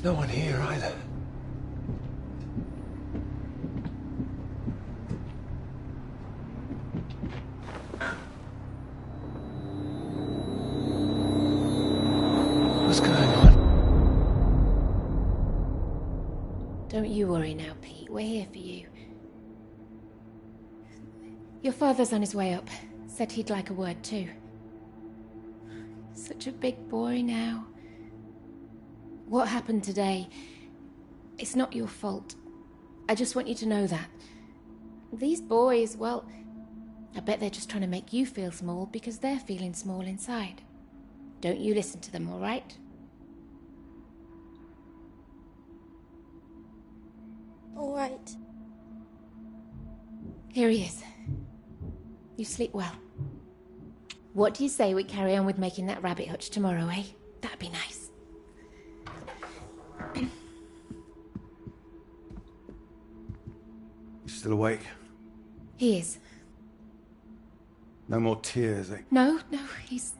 There's no one here either. What's going on? Don't you worry now, Pete. We're here for you. Your father's on his way up. Said he'd like a word too. Such a big boy now. What happened today, it's not your fault. I just want you to know that. These boys, well, I bet they're just trying to make you feel small because they're feeling small inside. Don't you listen to them, all right? All right. Here he is. You sleep well. What do you say we carry on with making that rabbit hutch tomorrow, eh? That'd be nice. Still awake? He is. No more tears, eh? No, he's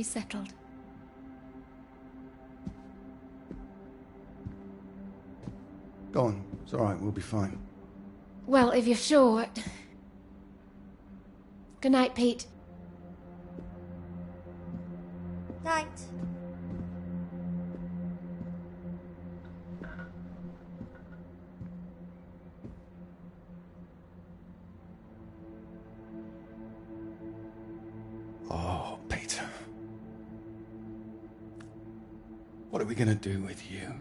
settled. Go on. It's all right. We'll be fine. Well, if you're sure. Good night, Pete. Night. Oh, Peter. What are we gonna do with you?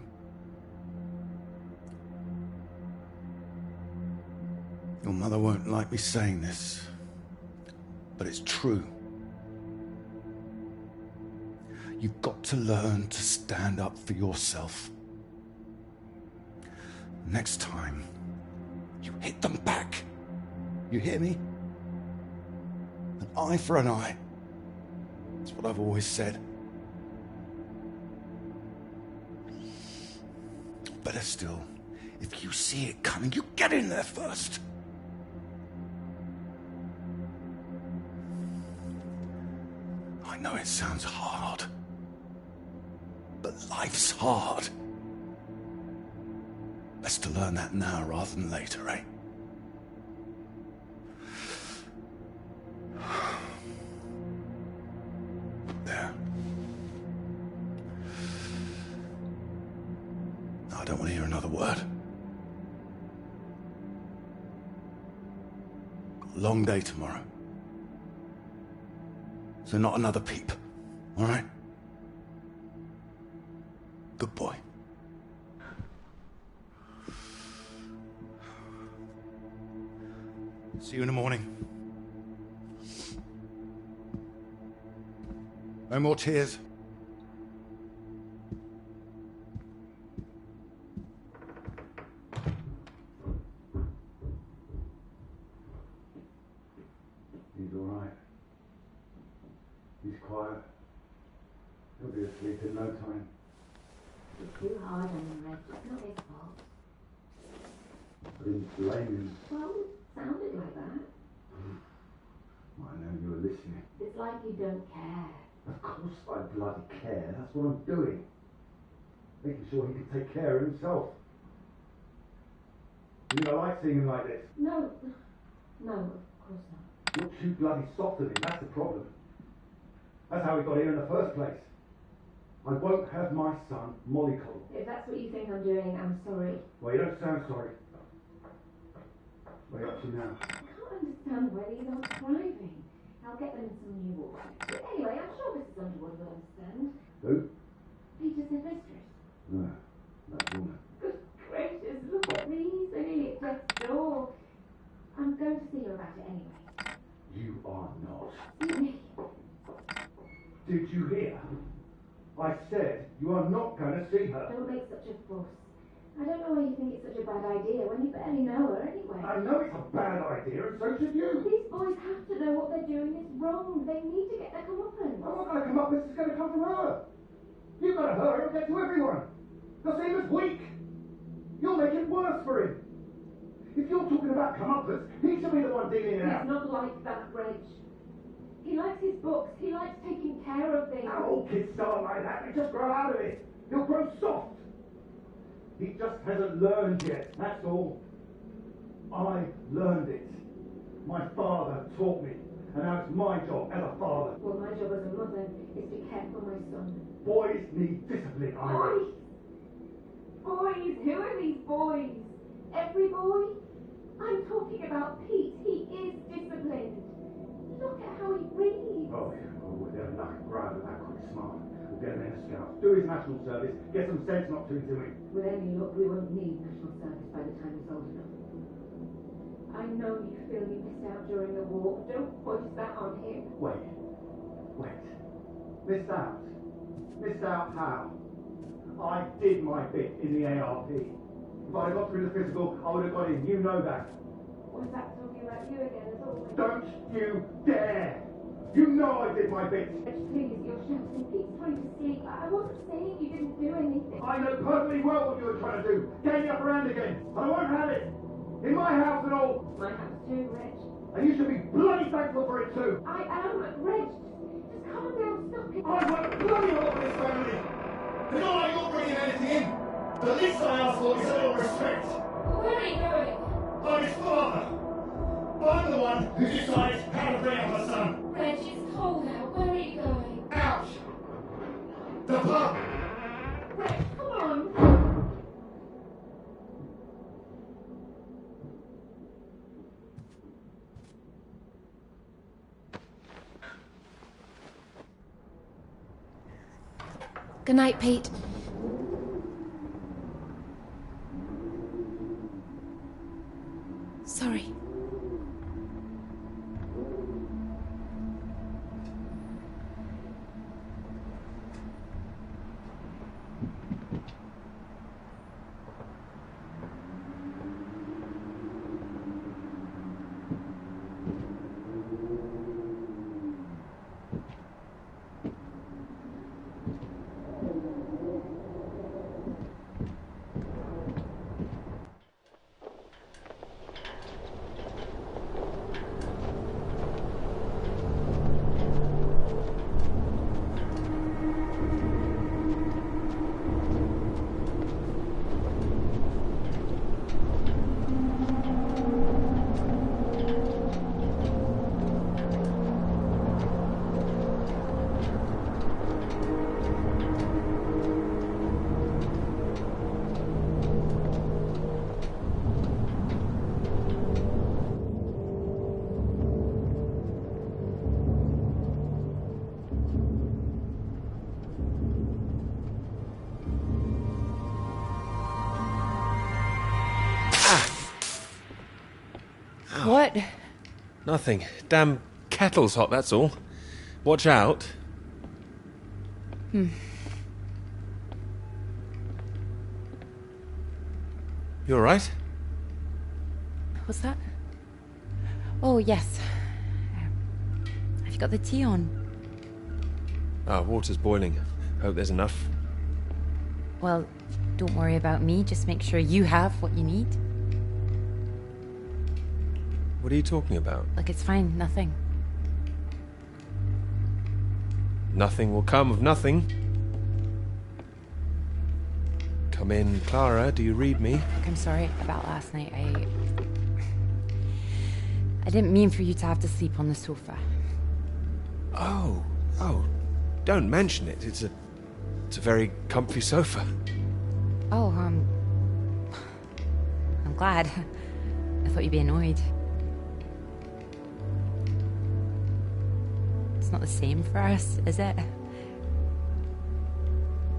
Your mother won't like me saying this, but it's true. You've got to learn to stand up for yourself. Next time, you hit them back. You hear me? An eye for an eye. That's what I've always said. Better still, if you see it coming, you get in there first. I know it sounds hard, but life's hard. Best to learn that now rather than later, eh? There. I don't want to hear another word. Got a long day tomorrow. So not another peep, all right? Good boy. See you in the morning. No more tears. He's all right. He's quiet. He'll be asleep in no time. You're too hard on him, Reg. It's not his fault. I didn't blame him. Well, it sounded like that. I know you were listening. It's like you don't care. Of course I bloody care. That's what I'm doing. Making sure he can take care of himself. You know, I like seeing him like this. No, of course not. You're too bloody soft with him. That's the problem. That's how we got here in the first place. I won't have my son mollycoddled. If that's what you think I'm doing, I'm sorry. Well, you don't sound sorry. What are you up to now? I can't understand why these aren't thriving. I'll get them some new water. But anyway, I'm sure Mrs. Underwood will understand. Who? Peter's their mistress. No, that woman. Good gracious, look at me, singing at death's door. I'm going to see her about it anyway. You are not. See me. Did you hear? I said you are not going to see her. Don't make such a fuss. I don't know why you think it's such a bad idea when you barely know her anyway. I know it's a bad idea, and so should you. These boys have to know what they're doing is wrong. They need to get their comeuppance. I'm not going to come up with this. It's going to come from her. You've got to hurt her, it'll get to everyone. They'll see him as weak. You'll make it worse for him. If you're talking about comeuppance, he should be the one dealing it out. He's not like that, Reg. He likes his books. He likes taking care of things. Now all kids start like that. They just grow out of it. He'll grow soft. He just hasn't learned yet, that's all. I learned it. My father taught me, and now it's my job as a father. Well, my job as a mother is to care for my son. Boys need discipline, Iris. Boys? Who are these boys? Every boy? I'm talking about Pete. He is disciplined. Look at how he reads. Oh, we'll get a lucky grab at that quick smart. We'll get him in a scout. Do his national service. Get some sense not to him. With any luck, we won't need national service by the time he's old enough. I know you feel you missed out during the war. Don't voice that on him. Wait. Missed out? Missed out how? I did my bit in the ARP. If I'd got through the physical, I would have got in. You know that. Was that talking about you again as always? Don't you dare! You know I did my bit. Please, you're shouting. Pete's trying to sleep. I wasn't saying you didn't do anything. I know perfectly well what you were trying to do. Gain the upper hand again. I won't have it. In my house and all. My house too, Reg. And you should be bloody thankful for it too. I am, Reg. Just calm down, stop it. I've worked bloody hard for this family. It's not like you're bringing anything in. The least I ask for is a little respect. Where are you going? I'm his father. I'm the one who decides how to bring up a son. Reg, it's cold out. Where are you going? Out. The pub. Reg, come on. Good night, Pete. Sorry. What? Nothing. Damn kettle's hot, that's all. Watch out. You alright? What's that? Oh, yes. Have you got the tea on? Water's boiling. Hope there's enough. Well, don't worry about me. Just make sure you have what you need. What are you talking about? Look, it's fine. Nothing. Nothing will come of nothing. Come in, Clara. Do you read me? Look, I'm sorry about last night. I didn't mean for you to have to sleep on the sofa. Oh. Don't mention it. It's a very comfy sofa. Oh, I'm glad. I thought you'd be annoyed. It's not the same for us, is it?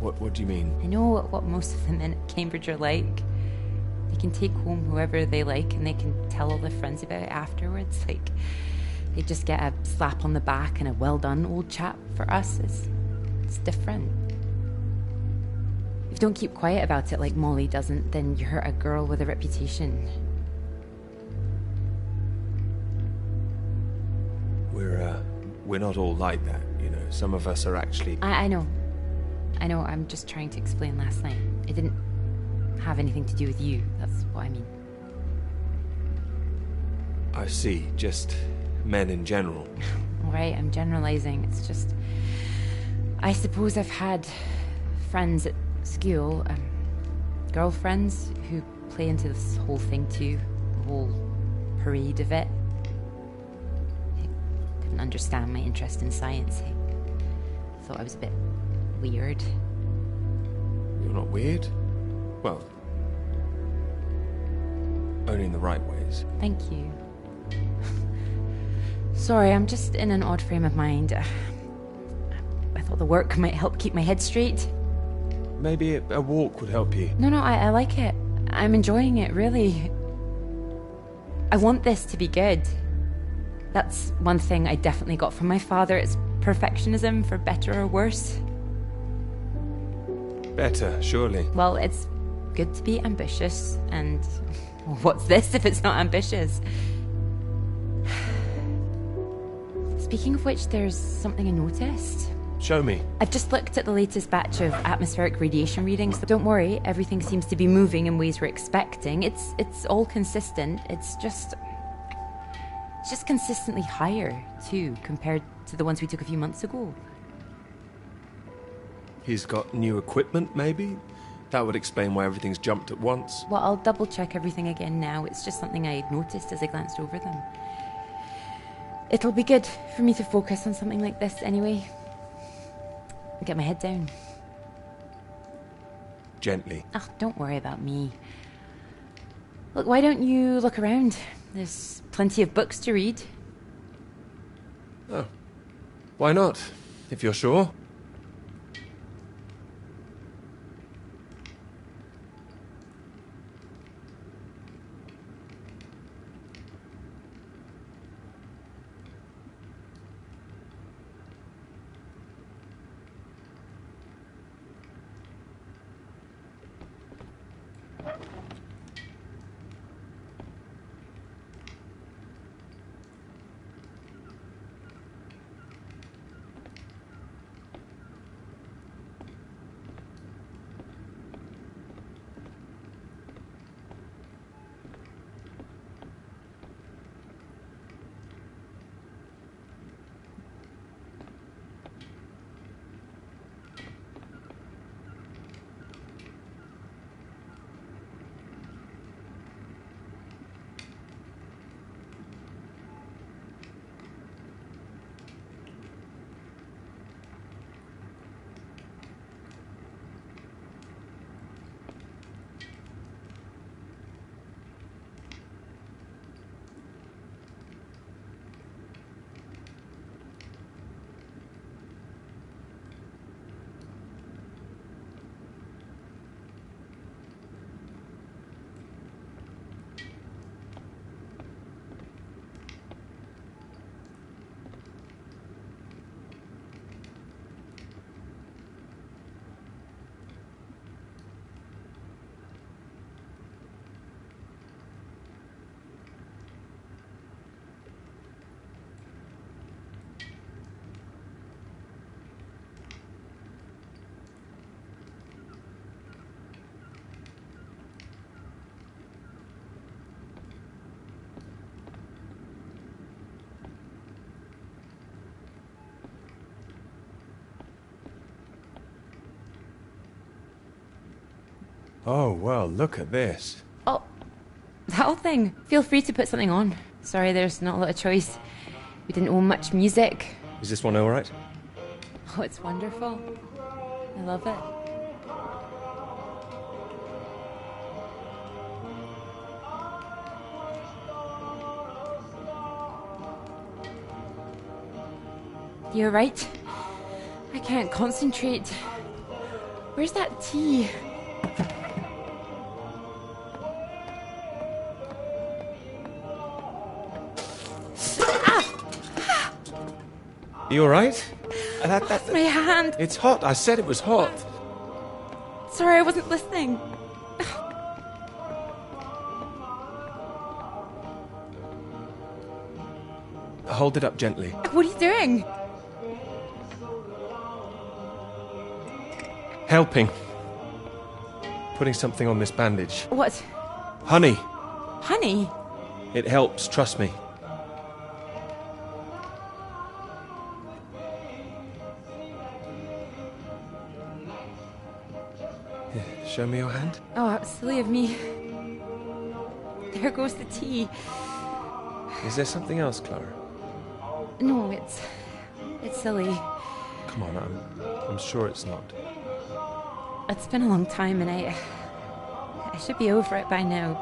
What do you mean? I know what most of the men at Cambridge are like. They can take home whoever they like and they can tell all their friends about it afterwards. Like, they just get a slap on the back and a well done, old chap. For us, it's different. If you don't keep quiet about it like Molly doesn't, then you hurt a girl with a reputation. We're not all like that, you know. Some of us are actually... I know. I'm just trying to explain last night. It didn't have anything to do with you. That's what I mean. I see. Just men in general. All right, I'm generalizing. It's just... I suppose I've had friends at school, girlfriends who play into this whole thing too, the whole parade of it. He couldn't understand my interest in science. He thought I was a bit weird. You're not weird? Well, only in the right ways. Thank you. Sorry, I'm just in an odd frame of mind. I thought the work might help keep my head straight. Maybe a walk would help you. No, I like it. I'm enjoying it, really. I want this to be good. That's one thing I definitely got from my father. It's perfectionism, for better or worse. Better, surely. Well, it's good to be ambitious, and what's this if it's not ambitious? Speaking of which, there's something I noticed. Show me. I've just looked at the latest batch of atmospheric radiation readings. Don't worry, everything seems to be moving in ways we're expecting. It's all consistent. It's just consistently higher too, compared to the ones we took a few months ago. He's got new equipment, maybe? That would explain why everything's jumped at once. Well, I'll double check everything again now. It's just something I noticed as I glanced over them. It'll be good for me to focus on something like this anyway. Get my head down. Gently. Oh, don't worry about me. Look, why don't you look around? There's plenty of books to read. Oh. Why not? If you're sure. Oh, well, look at this. Oh, that whole thing. Feel free to put something on. Sorry, there's not a lot of choice. We didn't own much music. Is this one all right? Oh, it's wonderful. I love it. You're right. I can't concentrate. Where's that tea? You all right? That's my hand. It's hot. I said it was hot. Sorry, I wasn't listening. Hold it up gently. What are you doing? Helping. Putting something on this bandage. What? Honey. Honey? It helps, trust me. Here, show me your hand. Oh, how silly of me. There goes the tea. Is there something else, Clara? No, it's silly. Come on, I'm sure it's not. It's been a long time and I should be over it by now.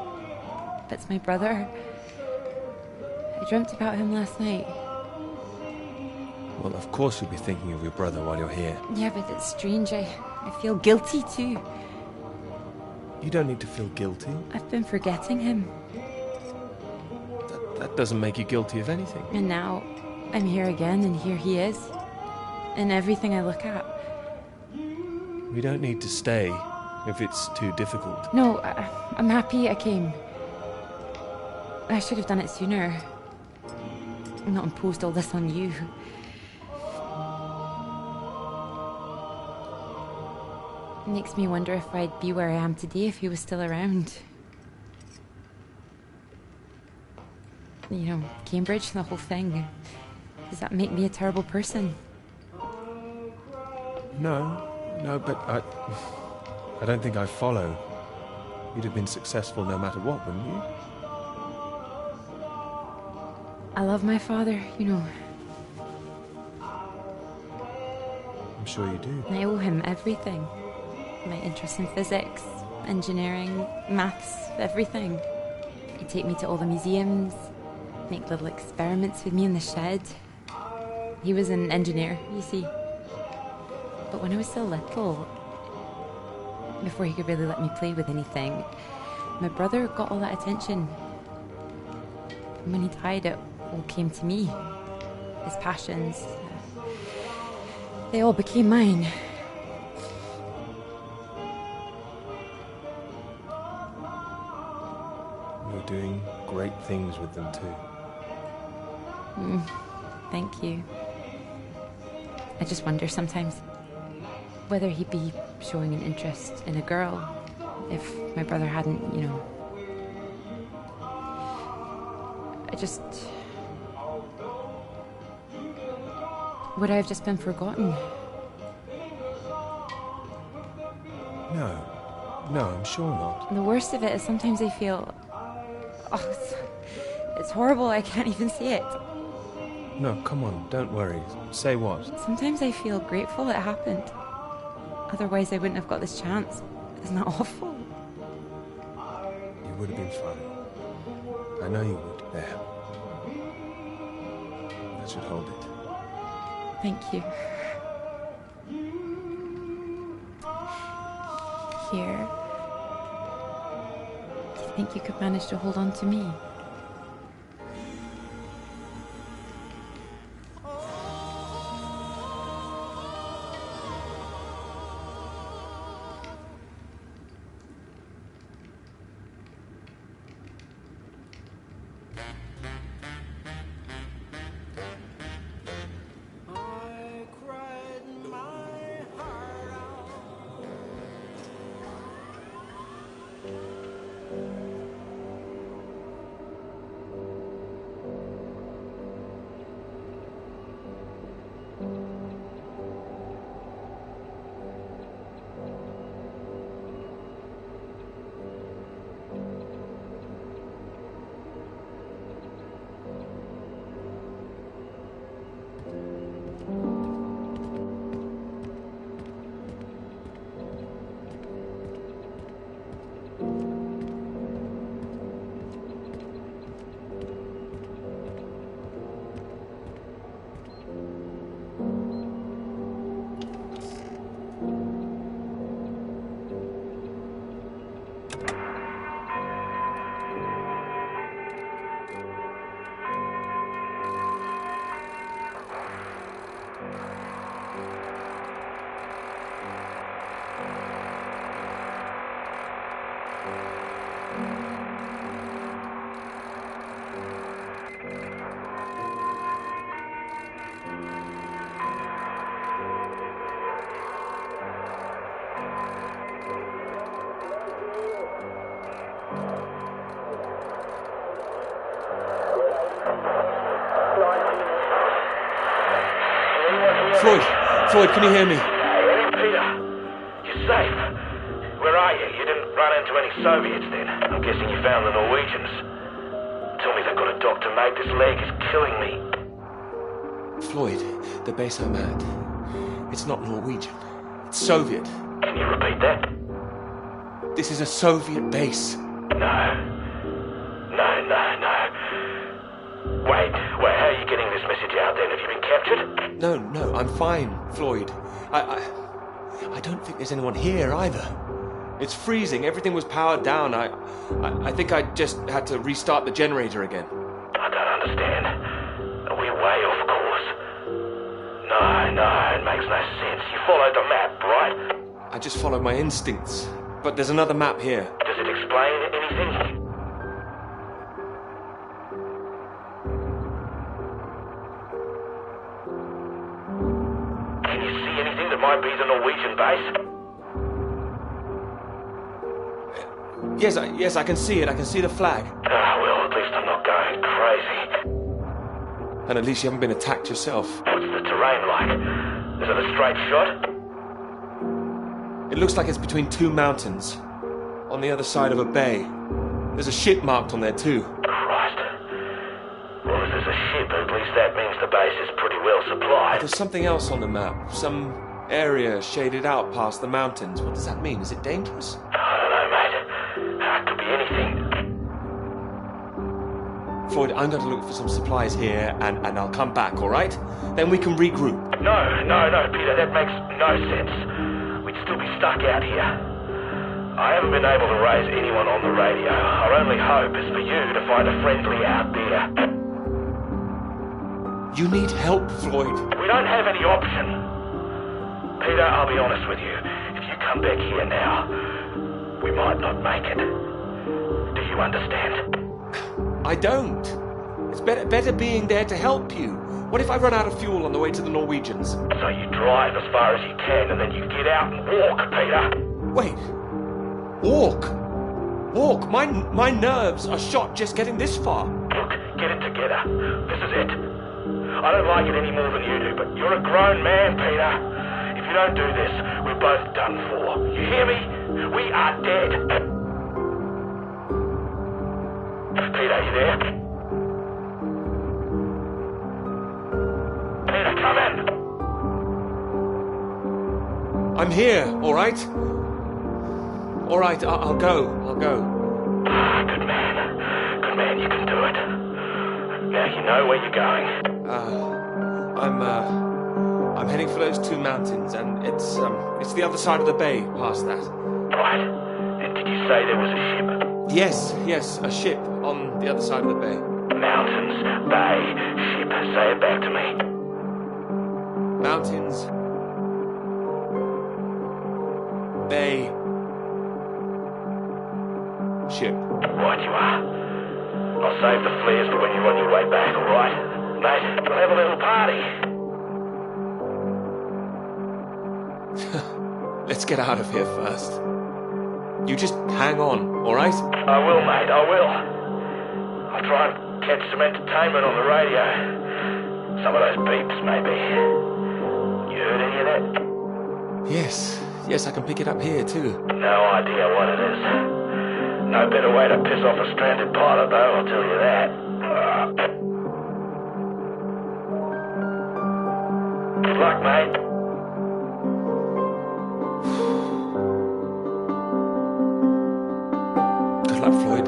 But it's my brother. I dreamt about him last night. Well, of course you'll be thinking of your brother while you're here. Yeah, but it's strange. I feel guilty too. You don't need to feel guilty. I've been forgetting him. That doesn't make you guilty of anything. And now I'm here again and here he is. In everything I look at. We don't need to stay if it's too difficult. No, I'm happy I came. I should have done it sooner. Not imposed all this on you. It makes me wonder if I'd be where I am today if he was still around. You know, Cambridge, the whole thing. Does that make me a terrible person? No, but I don't think I follow. You'd have been successful no matter what, wouldn't you? I love my father, you know. I'm sure you do. I owe him everything. My interest in physics, engineering, maths, everything. He'd take me to all the museums, make little experiments with me in the shed. He was an engineer, you see. But when I was still little, before he could really let me play with anything, my brother got all that attention. And when he died, it all came to me. His passions, they all became mine. You're doing great things with them too. Thank you. I just wonder sometimes whether he'd be showing an interest in a girl if my brother hadn't, you know. Would I have just been forgotten? No, I'm sure not. And the worst of it is sometimes I feel... it's horrible, I can't even say it. No, come on, don't worry. Say what? Sometimes I feel grateful it happened. Otherwise I wouldn't have got this chance. Isn't that awful? You would have been fine. I know you would. There. That should hold it. Thank you. Here. Do you think you could manage to hold on to me? Floyd, can you hear me? Hey, Peter. You're safe. We're known to any Soviets then? I'm guessing you found the Norwegians. Tell me they've got a doctor, mate. This leg is killing me. Floyd, the base I'm at, it's not Norwegian. It's Soviet. Can you repeat that? This is a Soviet base. No. Wait, how are you getting this message out then? Have you been captured? No, I'm fine, Floyd. I don't think there's anyone here either. It's freezing. Everything was powered down. I think I just had to restart the generator again. I don't understand. Are we way off course? No, it makes no sense. You followed the map, right? I just followed my instincts. But there's another map here. Does it explain anything? Can you see anything that might be the Norwegian base? Yes, I can see it. I can see the flag. Well, at least I'm not going crazy. And at least you haven't been attacked yourself. What's the terrain like? Is it a straight shot? It looks like it's between two mountains, on the other side of a bay. There's a ship marked on there too. Christ. Well, if there's a ship, at least that means the base is pretty well supplied. There's something else on the map. Some area shaded out past the mountains. What does that mean? Is it dangerous? I don't know, mate. It could be anything. Floyd, I'm going to look for some supplies here and I'll come back, all right? Then we can regroup. No, Peter, that makes no sense. We'd still be stuck out here. I haven't been able to raise anyone on the radio. Our only hope is for you to find a friendly out there. You need help, Floyd. We don't have any option. Peter, I'll be honest with you. If you come back here now, we might not make it. Do you understand? I don't. It's better being there to help you. What if I run out of fuel on the way to the Norwegians? So you drive as far as you can and then you get out and walk, Peter. Wait. Walk? My nerves are shot just getting this far. Look, get it together. This is it. I don't like it any more than you do, but you're a grown man, Peter. If you don't do this, we're both done for. You hear me? We are dead. Peter, you there? Peter, come in. I'm here, all right? All right, I'll go. Good man, you can do it. Now you know where you're going. I'm heading for those two mountains, and it's the other side of the bay, past that. Right. And did you say there was a ship? Yes, a ship on the other side of the bay. Mountains, bay, ship. Say it back to me. Mountains, bay, ship. Right you are. I'll save the flares for when you're on your way back, all right? Mate, we'll have a little party. Let's get out of here first. You just hang on, all right? I will, mate, I will. I'll try and catch some entertainment on the radio. Some of those beeps, maybe. You heard any of that? Yes, I can pick it up here too. No idea what it is. No better way to piss off a stranded pilot, though, I'll tell you that. Good luck, mate. Good luck, Floyd.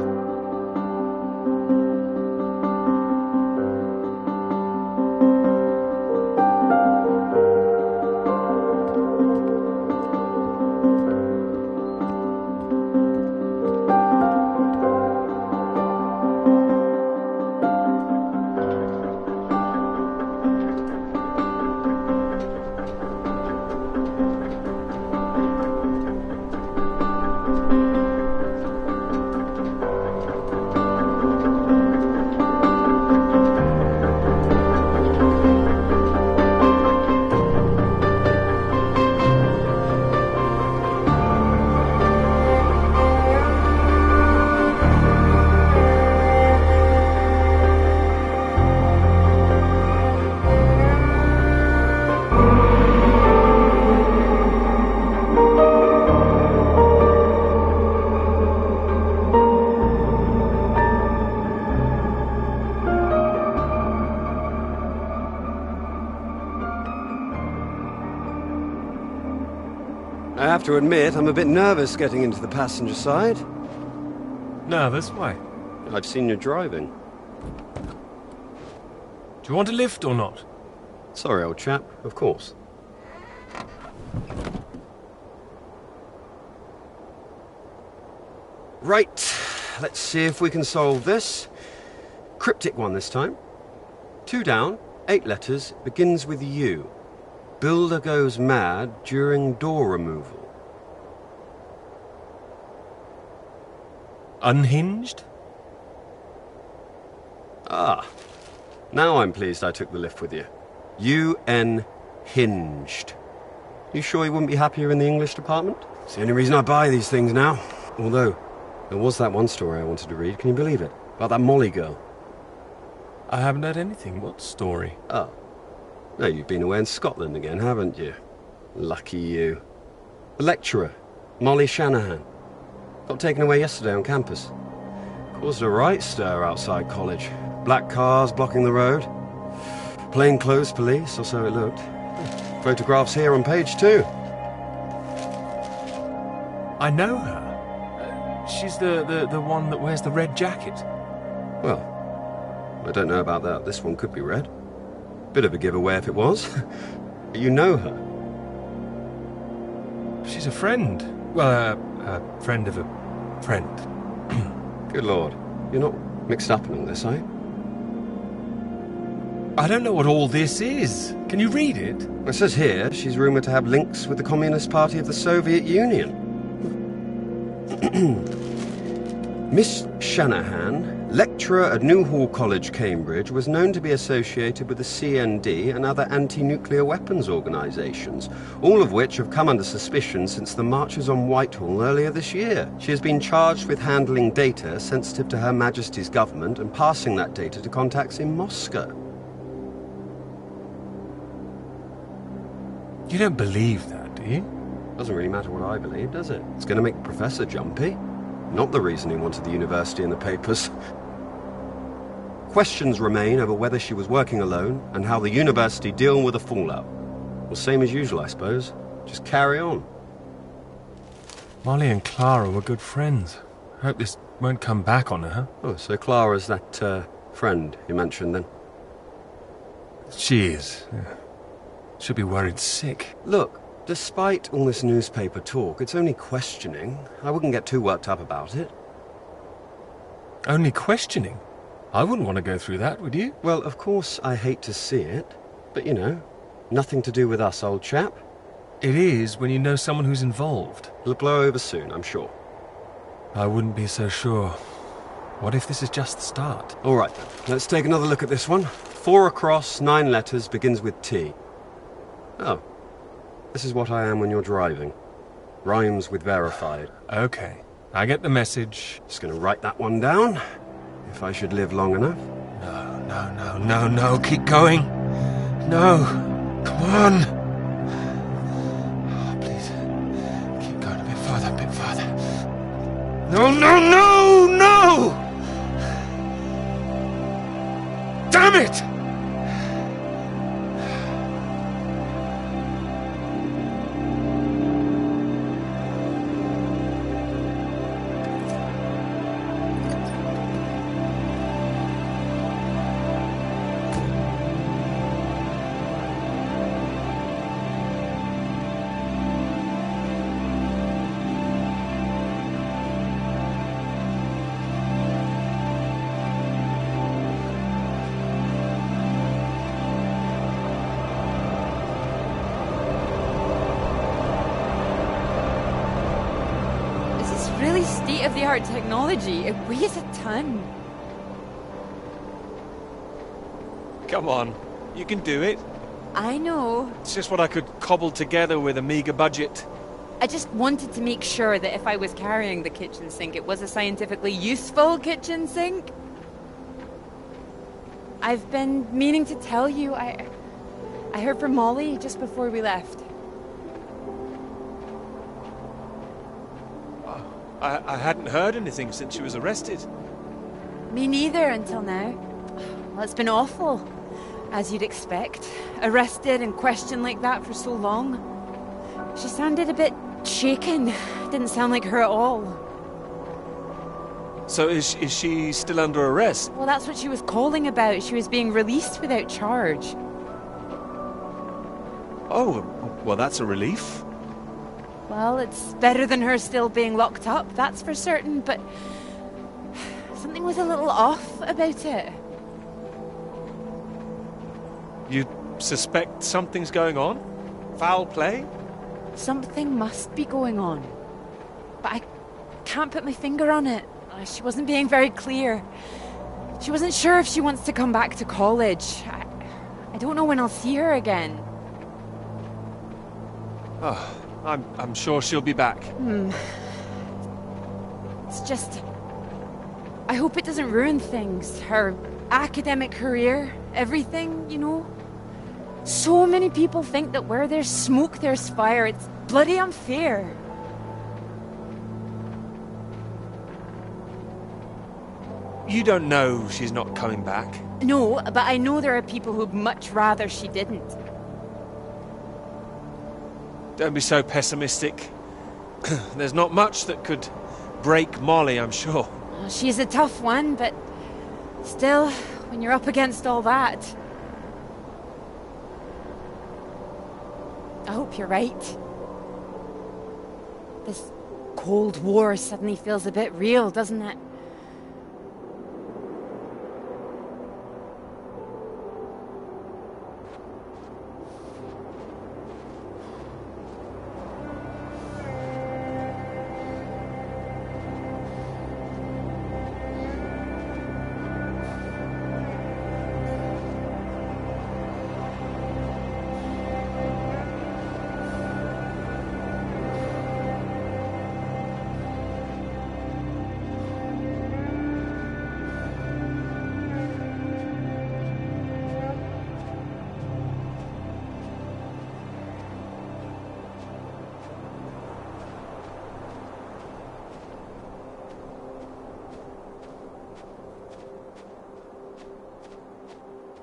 I have to admit, I'm a bit nervous getting into the passenger side. Nervous? Why? I've seen you driving. Do you want a lift or not? Sorry, old chap. Of course. Right. Let's see if we can solve this. Cryptic one this time. 2 down, 8 letters, begins with U. Builder goes mad during door removal. Unhinged? Ah. Now I'm pleased I took the lift with you. Unhinged. You sure you wouldn't be happier in the English department? It's the only reason I buy these things now. Although, there was that one story I wanted to read. Can you believe it? About that Molly girl. I haven't heard anything. What story? Oh. No, you've been away in Scotland again, haven't you? Lucky you. The lecturer, Molly Shanahan. Got taken away yesterday on campus. Caused a right stir outside college. Black cars blocking the road. Plainclothes police, or so it looked. Photographs here on page 2. I know her. She's the one that wears the red jacket. Well, I don't know about that. This one could be red. Bit of a giveaway if it was. You know her? She's a friend. Well, a friend of a friend. Good Lord. You're not mixed up in all this, are you? I don't know what all this is. Can you read it? It says here she's rumoured to have links with the Communist Party of the Soviet Union. Miss Shanahan, lecturer at Newhall College, Cambridge, was known to be associated with the CND and other anti-nuclear weapons organisations, all of which have come under suspicion since the marches on Whitehall earlier this year. She has been charged with handling data sensitive to Her Majesty's government and passing that data to contacts in Moscow. You don't believe that, do you? Doesn't really matter what I believe, does it? It's going to make the professor jumpy. Not the reason he wanted the university in the papers. Questions remain over whether she was working alone and how the university deal with the fallout. Well, same as usual, I suppose. Just carry on. Molly and Clara were good friends. I hope this won't come back on her. Oh, so Clara's that, friend you mentioned then? She is. Yeah. Should be worried sick. Look, despite all this newspaper talk, it's only questioning. I wouldn't get too worked up about it. Only questioning? I wouldn't want to go through that, would you? Well, of course I hate to see it, but you know, nothing to do with us, old chap. It is when you know someone who's involved. It'll blow over soon, I'm sure. I wouldn't be so sure. What if this is just the start? All right, then. Let's take another look at this one. 4 across, 9 letters, begins with T. Oh. This is what I am when you're driving. Rhymes with verified. Okay. I get the message. Just gonna write that one down. If I should live long enough. No. Keep going. No. Come on. Oh, please. Keep going a bit further, No! Damn it! Really state-of-the-art technology. It weighs a ton. Come on. You can do it. I know. It's just what I could cobble together with a meager budget. I just wanted to make sure that if I was carrying the kitchen sink, it was a scientifically useful kitchen sink. I've been meaning to tell you. I heard from Molly just before we left. I hadn't heard anything since she was arrested. Me neither until now. Well, it's been awful, as you'd expect. Arrested and questioned like that for so long. She sounded a bit shaken. Didn't sound like her at all. So is she still under arrest? Well, that's what she was calling about. She was being released without charge. Oh, well, that's a relief. Well, it's better than her still being locked up, that's for certain, but something was a little off about it. You suspect something's going on? Foul play? Something must be going on. But I can't put my finger on it. She wasn't being very clear. She wasn't sure if she wants to come back to college. I don't know when I'll see her again. Oh, I'm sure she'll be back. It's just... I hope it doesn't ruin things. Her academic career, everything, you know? So many people think that where there's smoke, there's fire. It's bloody unfair. You don't know she's not coming back. No, but I know there are people who'd much rather she didn't. Don't be so pessimistic. There's not much that could break Molly, I'm sure. Well, she's a tough one, but still, when you're up against all that... I hope you're right. This Cold War suddenly feels a bit real, doesn't it?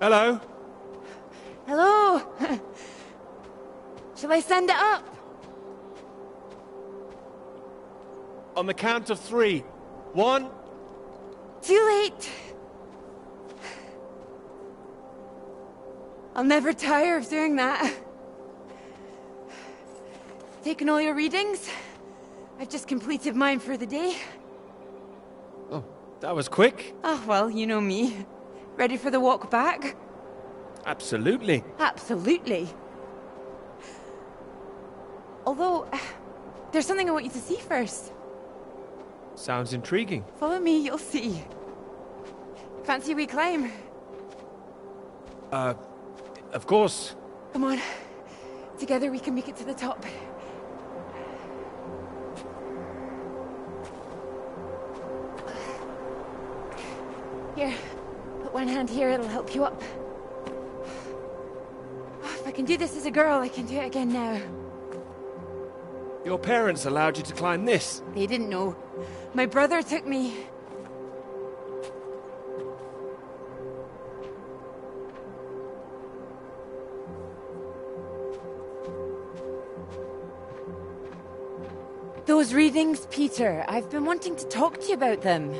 Hello? Hello? Shall I send it up? On the count of 3. 1... Too late. I'll never tire of doing that. Taken all your readings? I've just completed mine for the day. Oh, that was quick. Oh, well, you know me. Ready for the walk back? Absolutely. Absolutely. Although, there's something I want you to see first. Sounds intriguing. Follow me, you'll see. Fancy we climb? Of course. Come on. Together we can make it to the top. Here, put one hand here, it'll help you up. If I can do this as a girl, I can do it again now. Your parents allowed you to climb this? They didn't know. My brother took me. Those readings, Peter, I've been wanting to talk to you about them.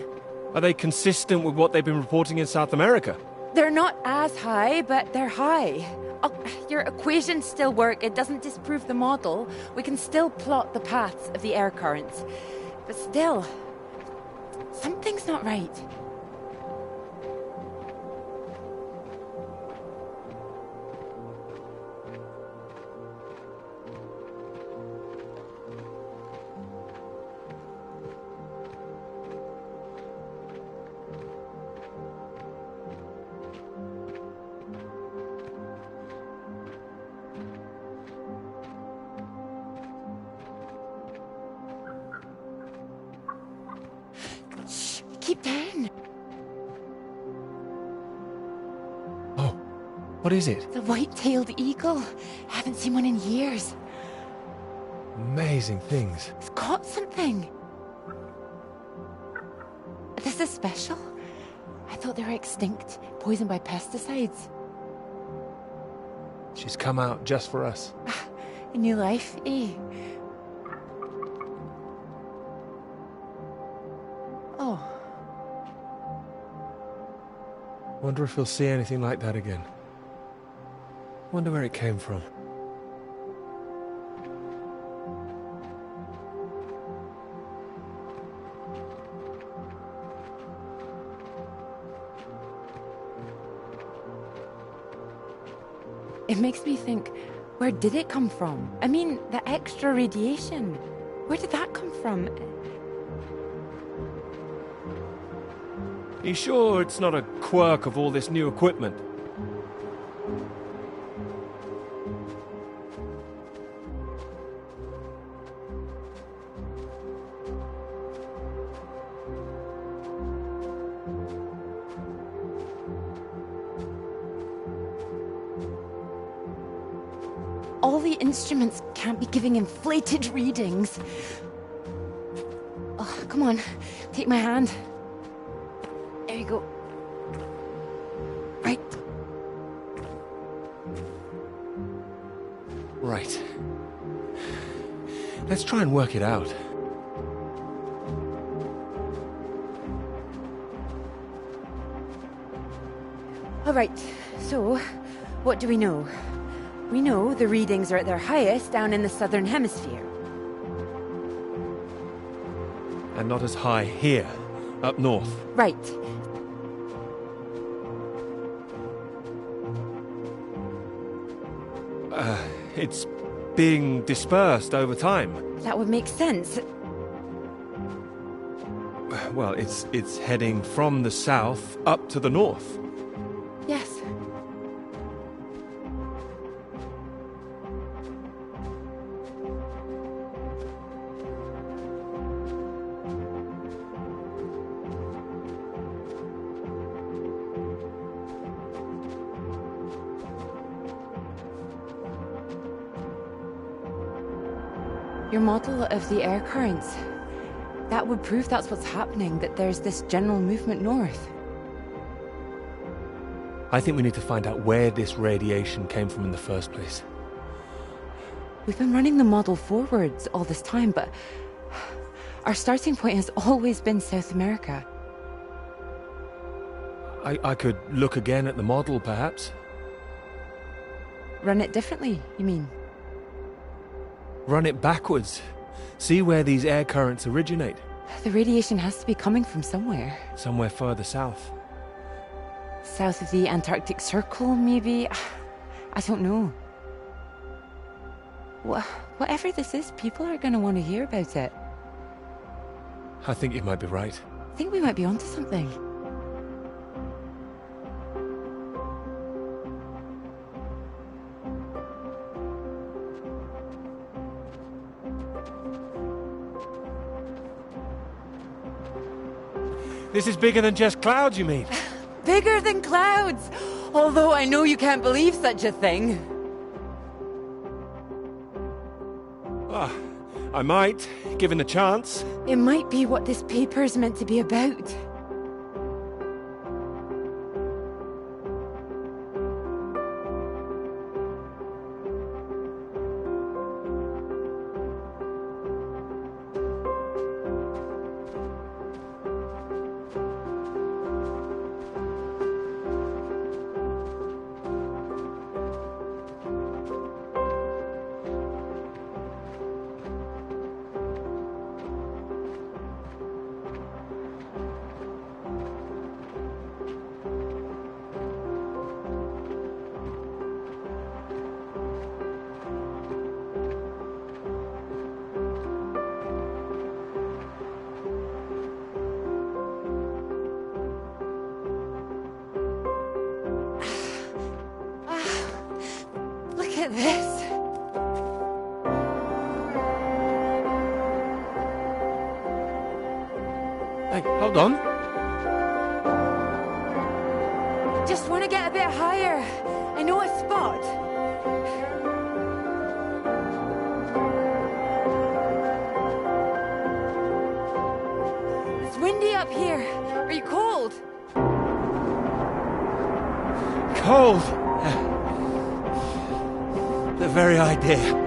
Are they consistent with what they've been reporting in South America? They're not as high, but they're high. Oh, your equations still work. It doesn't disprove the model. We can still plot the paths of the air currents. But still, something's not right. Keep down. Oh, what is it? The white-tailed eagle. I haven't seen one in years. Amazing things. It's caught something. This is special. I thought they were extinct, poisoned by pesticides. She's come out just for us. A new life, eh? Wonder if we'll see anything like that again. Wonder where it came from. It makes me think, where did it come from? I mean, the extra radiation. Where did that come from? You sure it's not a quirk of all this new equipment? All the instruments can't be giving inflated readings. Oh, come on, take my hand. There you go. Right. Right. Let's try and work it out. All right, so what do we know? We know the readings are at their highest down in the southern hemisphere. And not as high here, up north. Right. It's being dispersed over time. That would make sense. Well, it's heading from the south up to the north. Yes. Your model of the air currents, that would prove that's what's happening, that there's this general movement north. I think we need to find out where this radiation came from in the first place. We've been running the model forwards all this time, but our starting point has always been South America. I could look again at the model, perhaps. Run it differently, you mean? Run it backwards. See where these air currents originate. The radiation has to be coming from somewhere. Somewhere further south. South of the Antarctic Circle, maybe? I don't know. Whatever this is, people are going to want to hear about it. I think you might be right. I think we might be onto something. This is bigger than just clouds, you mean? Bigger than clouds! Although I know you can't believe such a thing. I might, given the chance. It might be what this paper's meant to be about. Look at this. Hey, hold on. Just want to get a bit higher. I know a spot. It's windy up here. Are you cold? Cold. The very idea.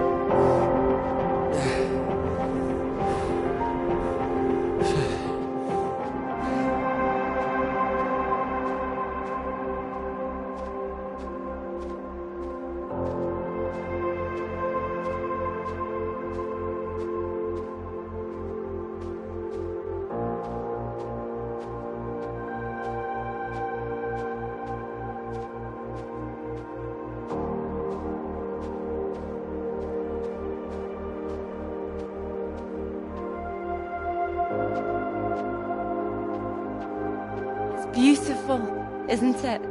beautiful, isn't it?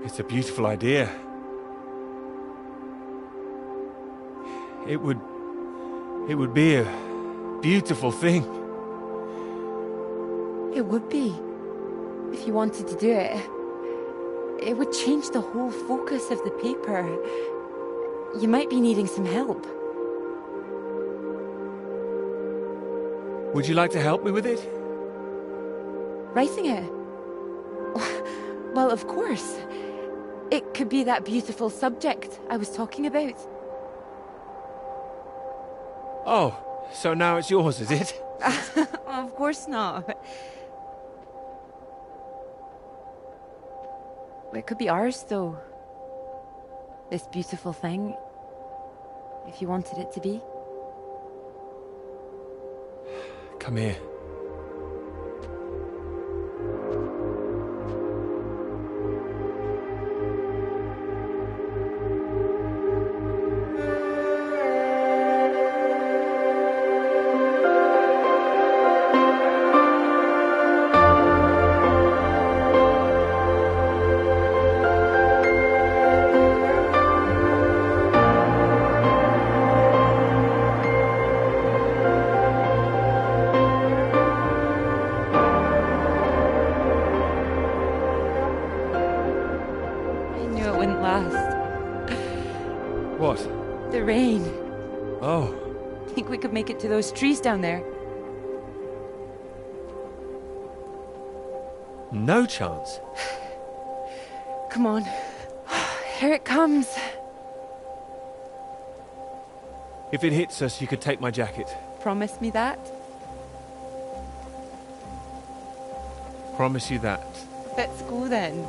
It's a beautiful idea. It would be a beautiful thing. It would be. If you wanted to do it. It would change the whole focus of the paper. You might be needing some help. Would you like to help me with it? Writing it? Well, of course. It could be that beautiful subject I was talking about. Oh, so now it's yours, is it? Of course not. It could be ours, though. This beautiful thing. If you wanted it to be. Come here. What? The rain. Oh. Think we could make it to those trees down there? No chance. Come on. Here it comes. If it hits us, you could take my jacket. Promise me that? Promise you that. Let's go then.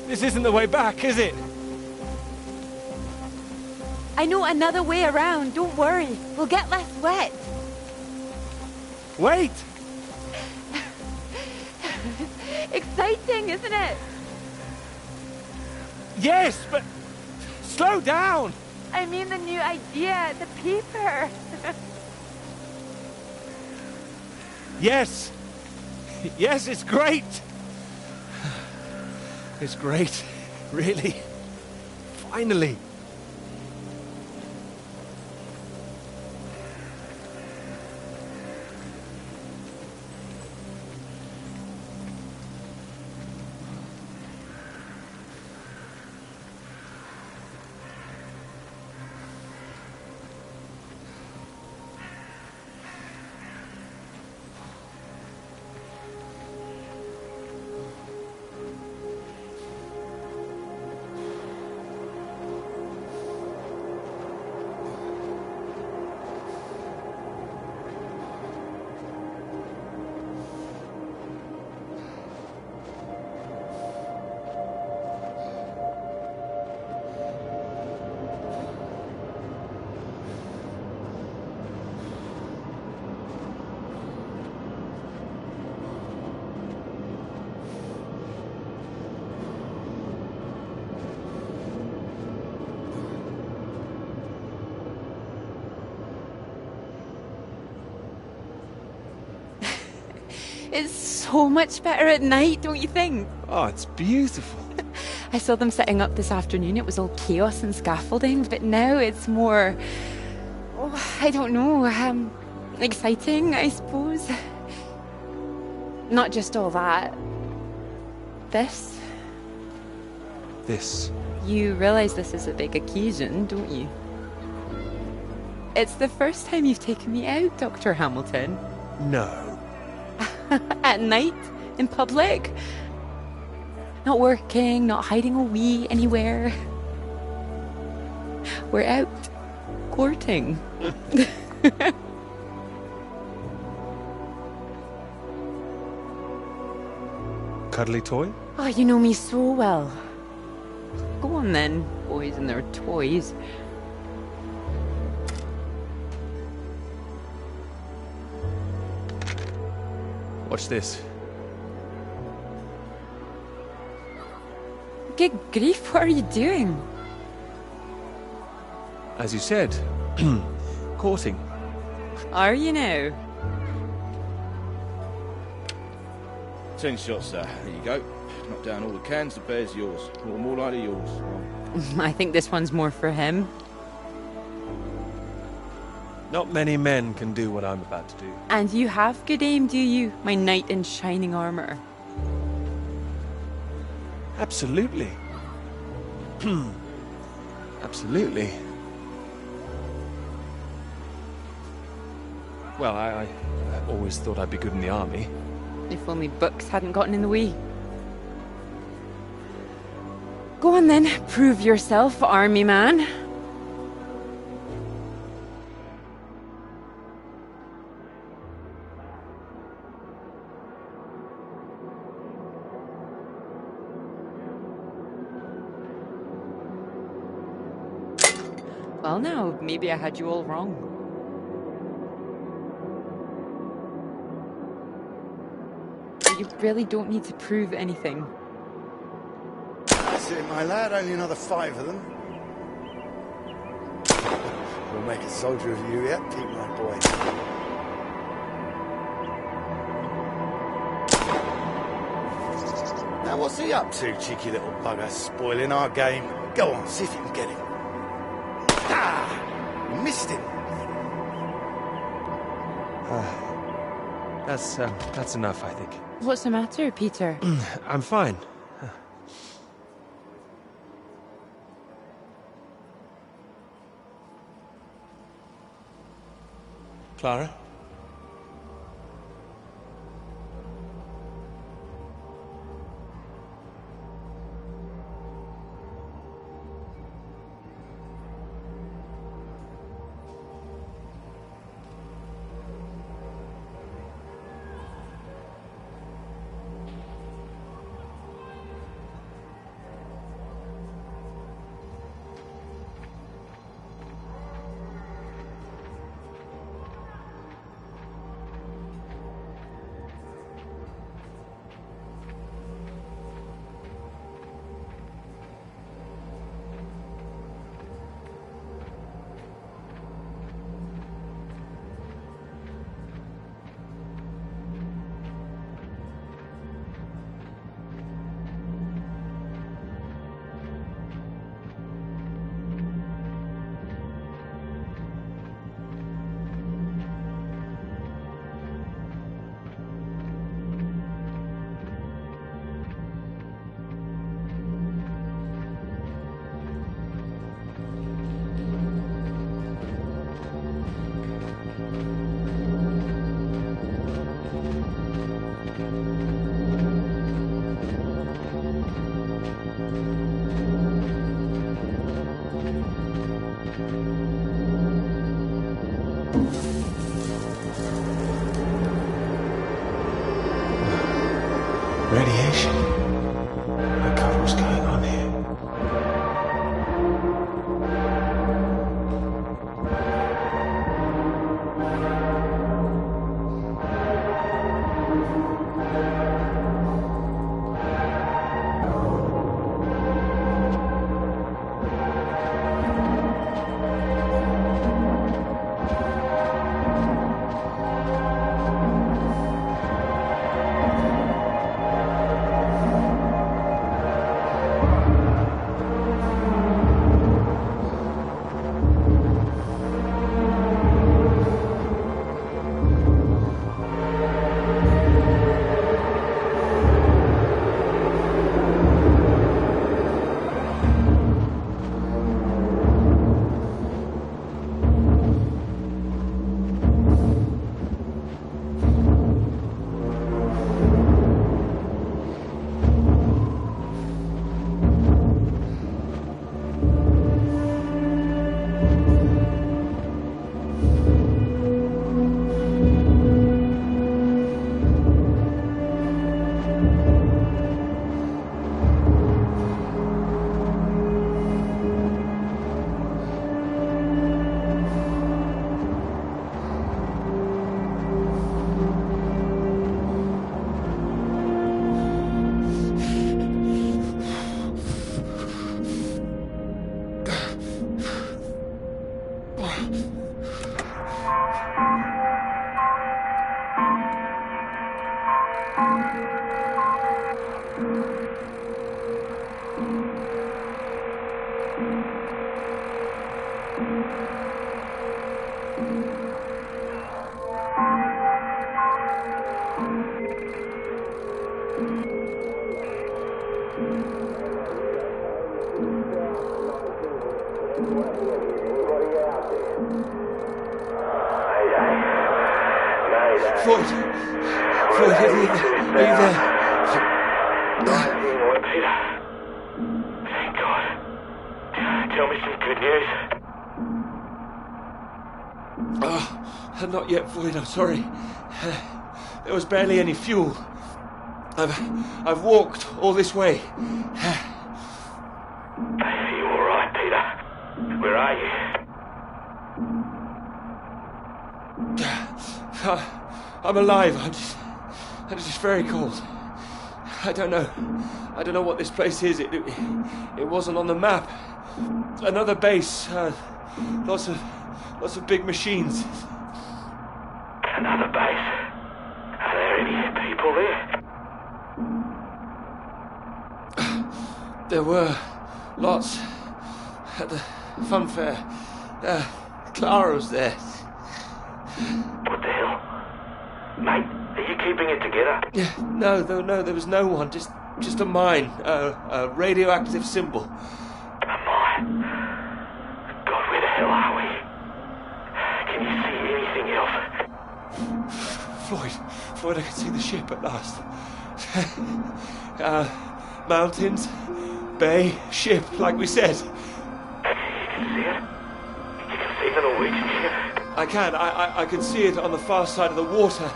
This isn't the way back, is it? I know another way around. Don't worry. We'll get less wet. Wait! Exciting, isn't it? Yes, but slow down! I mean the new idea, the paper. Yes! Yes, it's great! It's great, really. Finally. It's so much better at night, don't you think? Oh, it's beautiful. I saw them setting up this afternoon. It was all chaos and scaffolding, but now it's more... Oh, I don't know. Exciting, I suppose. Not just all that. This. This. You realise this is a big occasion, don't you? It's the first time you've taken me out, Dr. Hamilton. No. At night? In public? Not working, not hiding a wee anywhere. We're out courting. Cuddly toy? Oh, you know me so well. Go on then, boys and their toys. Watch this. Good grief, what are you doing? As you said, courting. Are you now? 10 shots, sir. There you go. Knock down all the cans, the bear's yours. Or more likely yours. I think this one's more for him. Not many men can do what I'm about to do. And you have good aim, do you, my knight in shining armour? Absolutely. Absolutely. Well, I always thought I'd be good in the army. If only books hadn't gotten in the way. Go on then, prove yourself, army man. Well now, maybe I had you all wrong. You really don't need to prove anything. That's it, my lad. Only another 5 of them. We'll make a soldier of you yet, Pete, my boy. Now, what's he up to, cheeky little bugger? Spoiling our game. Go on, see if you can get him. Ah! You missed him. That's enough, I think. What's the matter, Peter? I'm fine. Clara? Radiation? My God, what's going on here? Floyd, are you there? Peter. Thank God. Tell me some good news. Not yet, Floyd, I'm sorry. There was barely any fuel. I've walked all this way. Are you all right, Peter? Where are you? I'm alive. I'm just very cold. I don't know what this place is. It wasn't on the map. Another base. Lots of big machines. Another base? Are there any people there? There were lots at the fun fair. Clara was there. What the hell? Mate, are you keeping it together? Yeah, no, there was no one. Just a mine. A radioactive symbol. A mine? God, where the hell are we? Can you see anything else? Floyd, I can see the ship at last. Mountains, bay, ship, like we said. You can see it? You can see the Norwegian ship? I can. I can see it on the far side of the water.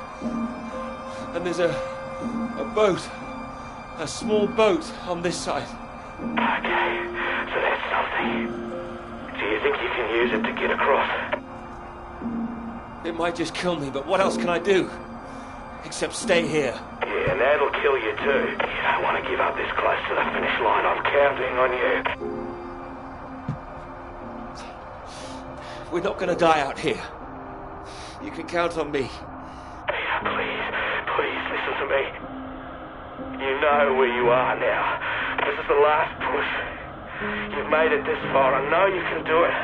And there's a boat. A small boat on this side. Okay, so that's something. Do you think you can use it to get across? It might just kill me, but what else can I do? Except stay here. Yeah, and that'll kill you too. You don't want to give up this close to the finish line. I'm counting on you. We're not going to die out here. You can count on me. Peter, please listen to me. You know where you are now. This is the last push. You've made it this far. I know you can do it.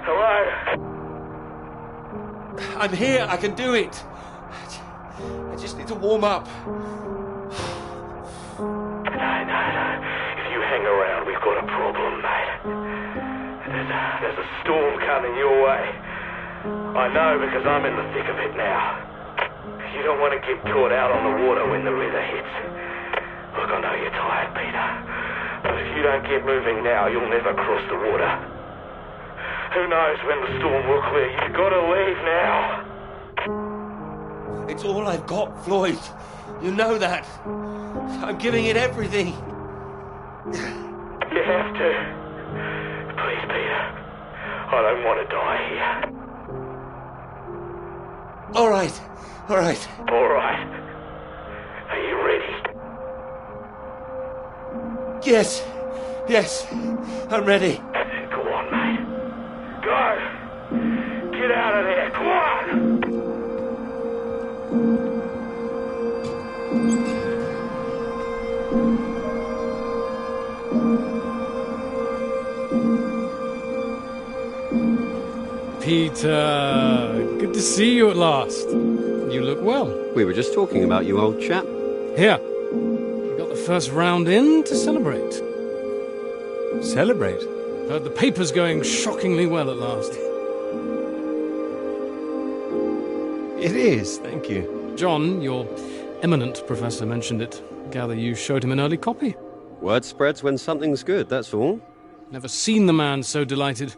Hello? I'm here. I can do it. I just need to warm up. No. If you hang around, we've got a problem, mate. There's a storm coming your way. I know because I'm in the thick of it now. You don't want to get caught out on the water when the river hits. Look, I know you're tired, Peter. But if you don't get moving now, you'll never cross the water. Who knows when the storm will clear? You've got to leave now. It's all I've got, Floyd. You know that. I'm giving it everything. You have to. Please, Peter. I don't want to die here. All right. All right. Are you ready? Yes. I'm ready. Go on, mate. Go. Get out of there. Come on. Peter, good to see you at last. You look well. We were just talking about you, old chap. Here. You got the first round in to celebrate. Celebrate? Heard the paper's going shockingly well at last. It is, thank you. John, your eminent professor, mentioned it. Gather you showed him an early copy. Word spreads when something's good, that's all. Never seen the man so delighted.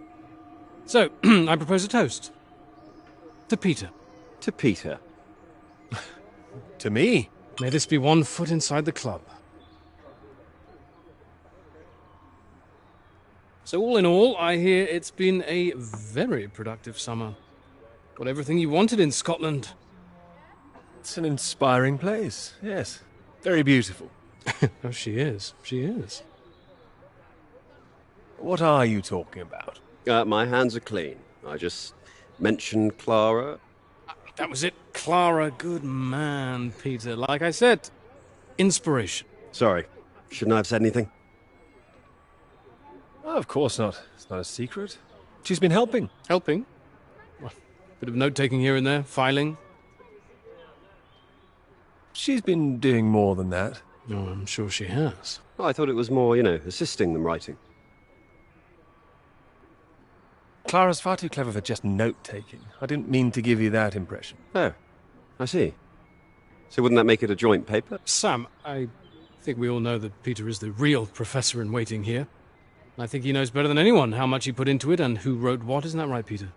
So, I propose a toast. To Peter. To Peter. To me? May this be one foot inside the club. So all in all, I hear it's been a very productive summer. Got everything you wanted in Scotland. It's an inspiring place, yes. Very beautiful. Oh, she is. What are you talking about? My hands are clean. I just mentioned Clara. That was it. Clara, good man, Peter. Like I said, inspiration. Sorry. Shouldn't I have said anything? Oh, of course not. It's not a secret. She's been helping. Helping? Well, bit of note-taking here and there, filing. She's been doing more than that. Oh, I'm sure she has. Oh, I thought it was more, assisting them writing. Clara's far too clever for just note-taking. I didn't mean to give you that impression. Oh, I see. So wouldn't that make it a joint paper? Sam, I think we all know that Peter is the real professor in waiting here. I think he knows better than anyone how much he put into it and who wrote what. Isn't that right, Peter?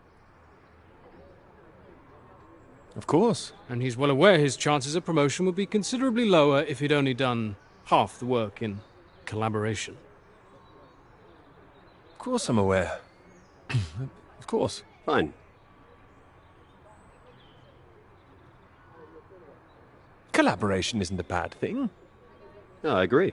Of course. And he's well aware his chances of promotion would be considerably lower if he'd only done half the work in collaboration. Of course I'm aware. Of course. Fine. Collaboration isn't a bad thing. No, I agree.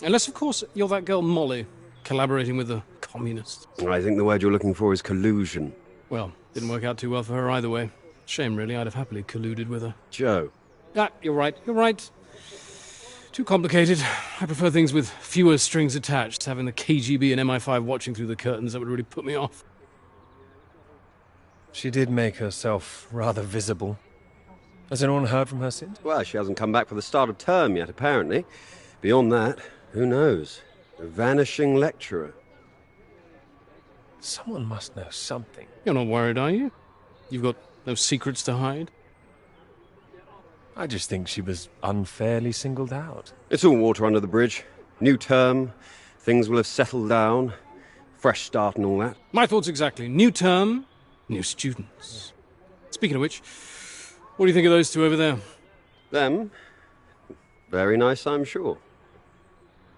Unless, of course, you're that girl Molly, collaborating with the communists. I think the word you're looking for is collusion. Well, didn't work out too well for her either way. Shame, really. I'd have happily colluded with her. Joe. Ah, you're right. Too complicated. I prefer things with fewer strings attached. Having the KGB and MI5 watching through the curtains, that would really put me off. She did make herself rather visible. Has anyone heard from her since? Well, she hasn't come back for the start of term yet, apparently. Beyond that, who knows? A vanishing lecturer. Someone must know something. You're not worried, are you? You've got no secrets to hide? I just think she was unfairly singled out. It's all water under the bridge. New term, things will have settled down, fresh start and all that. My thoughts exactly. New term, new students. Speaking of which, what do you think of those two over there? Them? Very nice, I'm sure.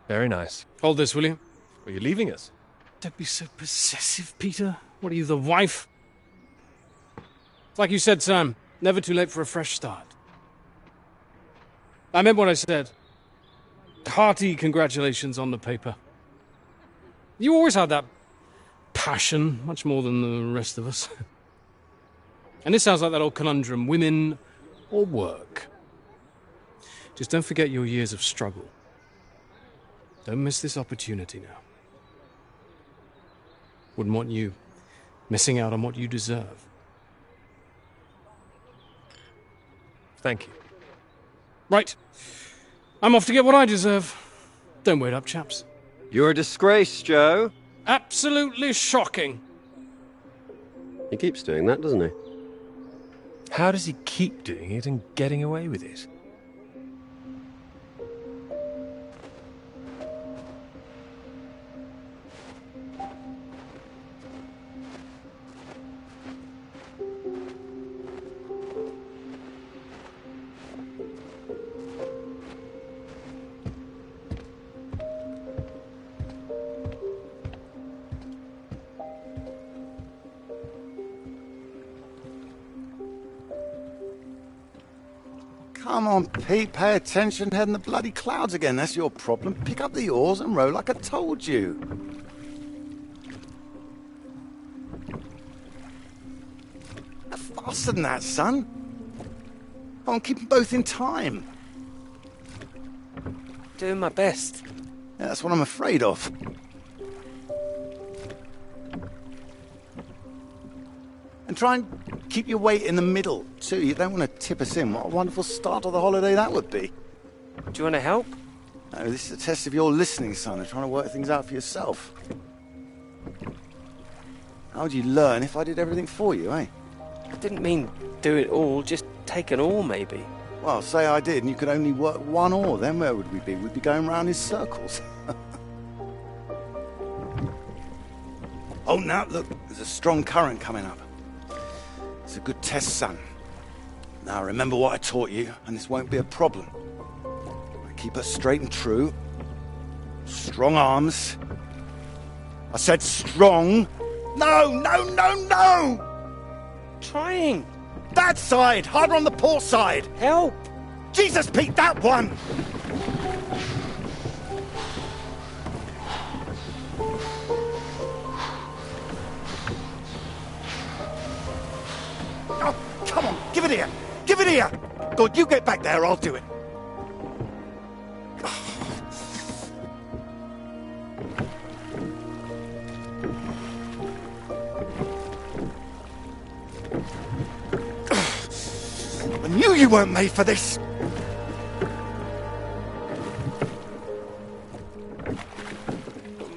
Very nice. Hold this, will you? Are you leaving us? Don't be so possessive, Peter. What are you, the wife? Like you said, Sam, never too late for a fresh start. I meant what I said. Hearty congratulations on the paper. You always had that passion, much more than the rest of us. And this sounds like that old conundrum, women or work. Just don't forget your years of struggle. Don't miss this opportunity now. Wouldn't want you missing out on what you deserve. Thank you. Right. I'm off to get what I deserve. Don't wait up, chaps. You're a disgrace, Joe. Absolutely shocking. He keeps doing that, doesn't he? How does he keep doing it and getting away with it? Come on, Pete, pay attention, head in the bloody clouds again. That's your problem. Pick up the oars and row like I told you. Faster than that, son. Come on, keep them both in time. Doing my best. Yeah, that's what I'm afraid of. And try and keep your weight in the middle, too. You don't want to tip us in. What a wonderful start to the holiday that would be. Do you want to help? No, this is a test of your listening, son, and trying to work things out for yourself. How would you learn if I did everything for you, eh? I didn't mean do it all, just take an oar, maybe. Well, say I did, and you could only work one oar, then where would we be? We'd be going round in circles. Oh, now, look, there's a strong current coming up. It's a good test, son. Now, remember what I taught you, and this won't be a problem. Keep her straight and true. Strong arms. I said strong. No, no, no, no! Trying. That side! Harder on the port side! Help! Jesus, Pete, that one! door. You get back there, I'll do it. I knew you weren't made for this.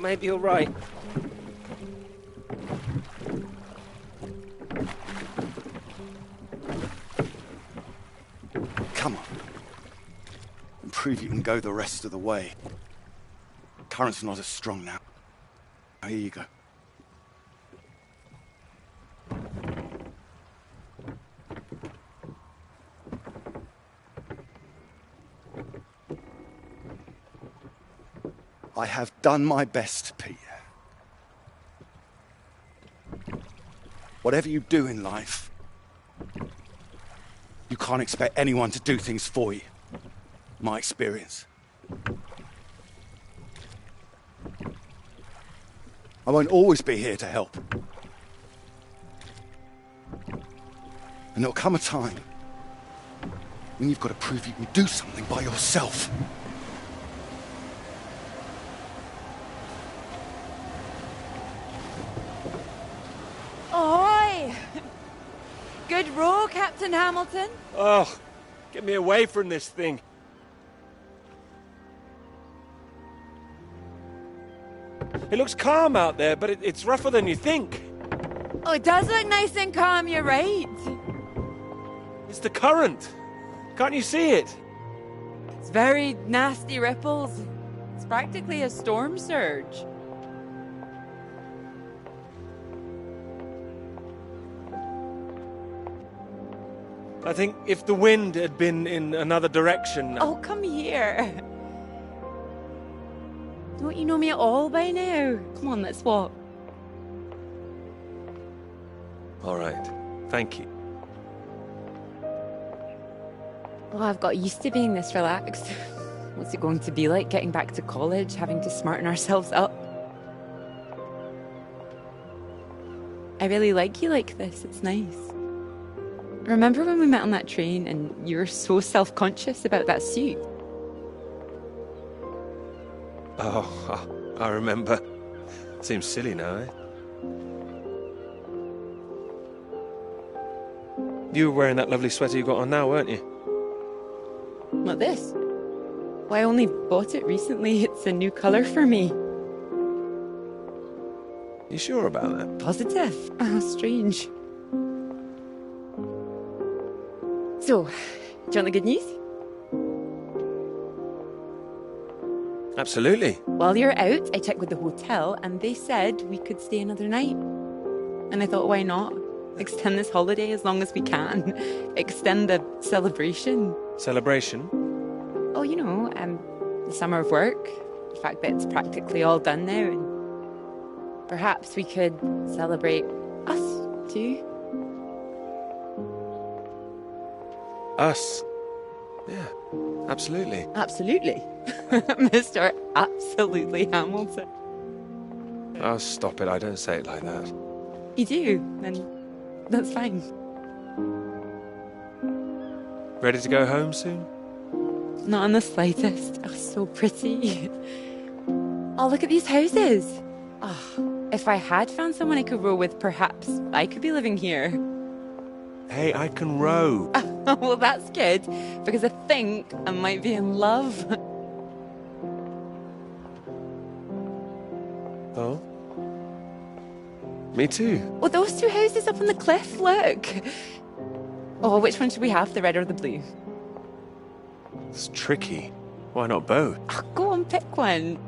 Maybe you're right. Come on. And prove you can go the rest of the way. Current's not as strong now. Here you go. I have done my best, Peter. Whatever you do in life, you can't expect anyone to do things for you. My experience. I won't always be here to help. And there'll come a time when you've got to prove you can do something by yourself. Ahoy! Good row, Captain Hamilton. Oh, get me away from this thing. It looks calm out there, but it's rougher than you think. Oh, it does look nice and calm, you're right. It's the current. Can't you see it? It's very nasty ripples. It's practically a storm surge. I think if the wind had been in another direction... Oh, come here. Don't you know me at all by now? Come on, let's walk. All right. Thank you. Well, I've got used to being this relaxed. What's it going to be like getting back to college, having to smarten ourselves up? I really like you like this. It's nice. Remember when we met on that train and you were so self-conscious about that suit? Oh, I remember. Seems silly now, eh? You were wearing that lovely sweater you got on now, weren't you? Not this. Well, I only bought it recently. It's a new colour for me. You sure about that? Positive. How strange. So, do you want the good news? Absolutely. While you're out, I checked with the hotel and they said we could stay another night. And I thought, why not? Extend this holiday as long as we can. Extend the celebration. Celebration? Oh, you know, the summer of work. The fact that it's practically all done now. And perhaps we could celebrate us, too. Us? Yeah, absolutely. Absolutely. Mr. Absolutely Hamilton. Oh, stop it. I don't say it like that. You do, then that's fine. Ready to go home soon? Not in the slightest. Oh, so pretty. Oh, look at these houses. Oh, if I had found someone I could row with, perhaps I could be living here. Hey, I can row. Well, that's good, because I think I might be in love. Oh? Me too. Well, those two houses up on the cliff, look. Oh, which one should we have, the red or the blue? It's tricky. Why not both? Oh, go on, pick one.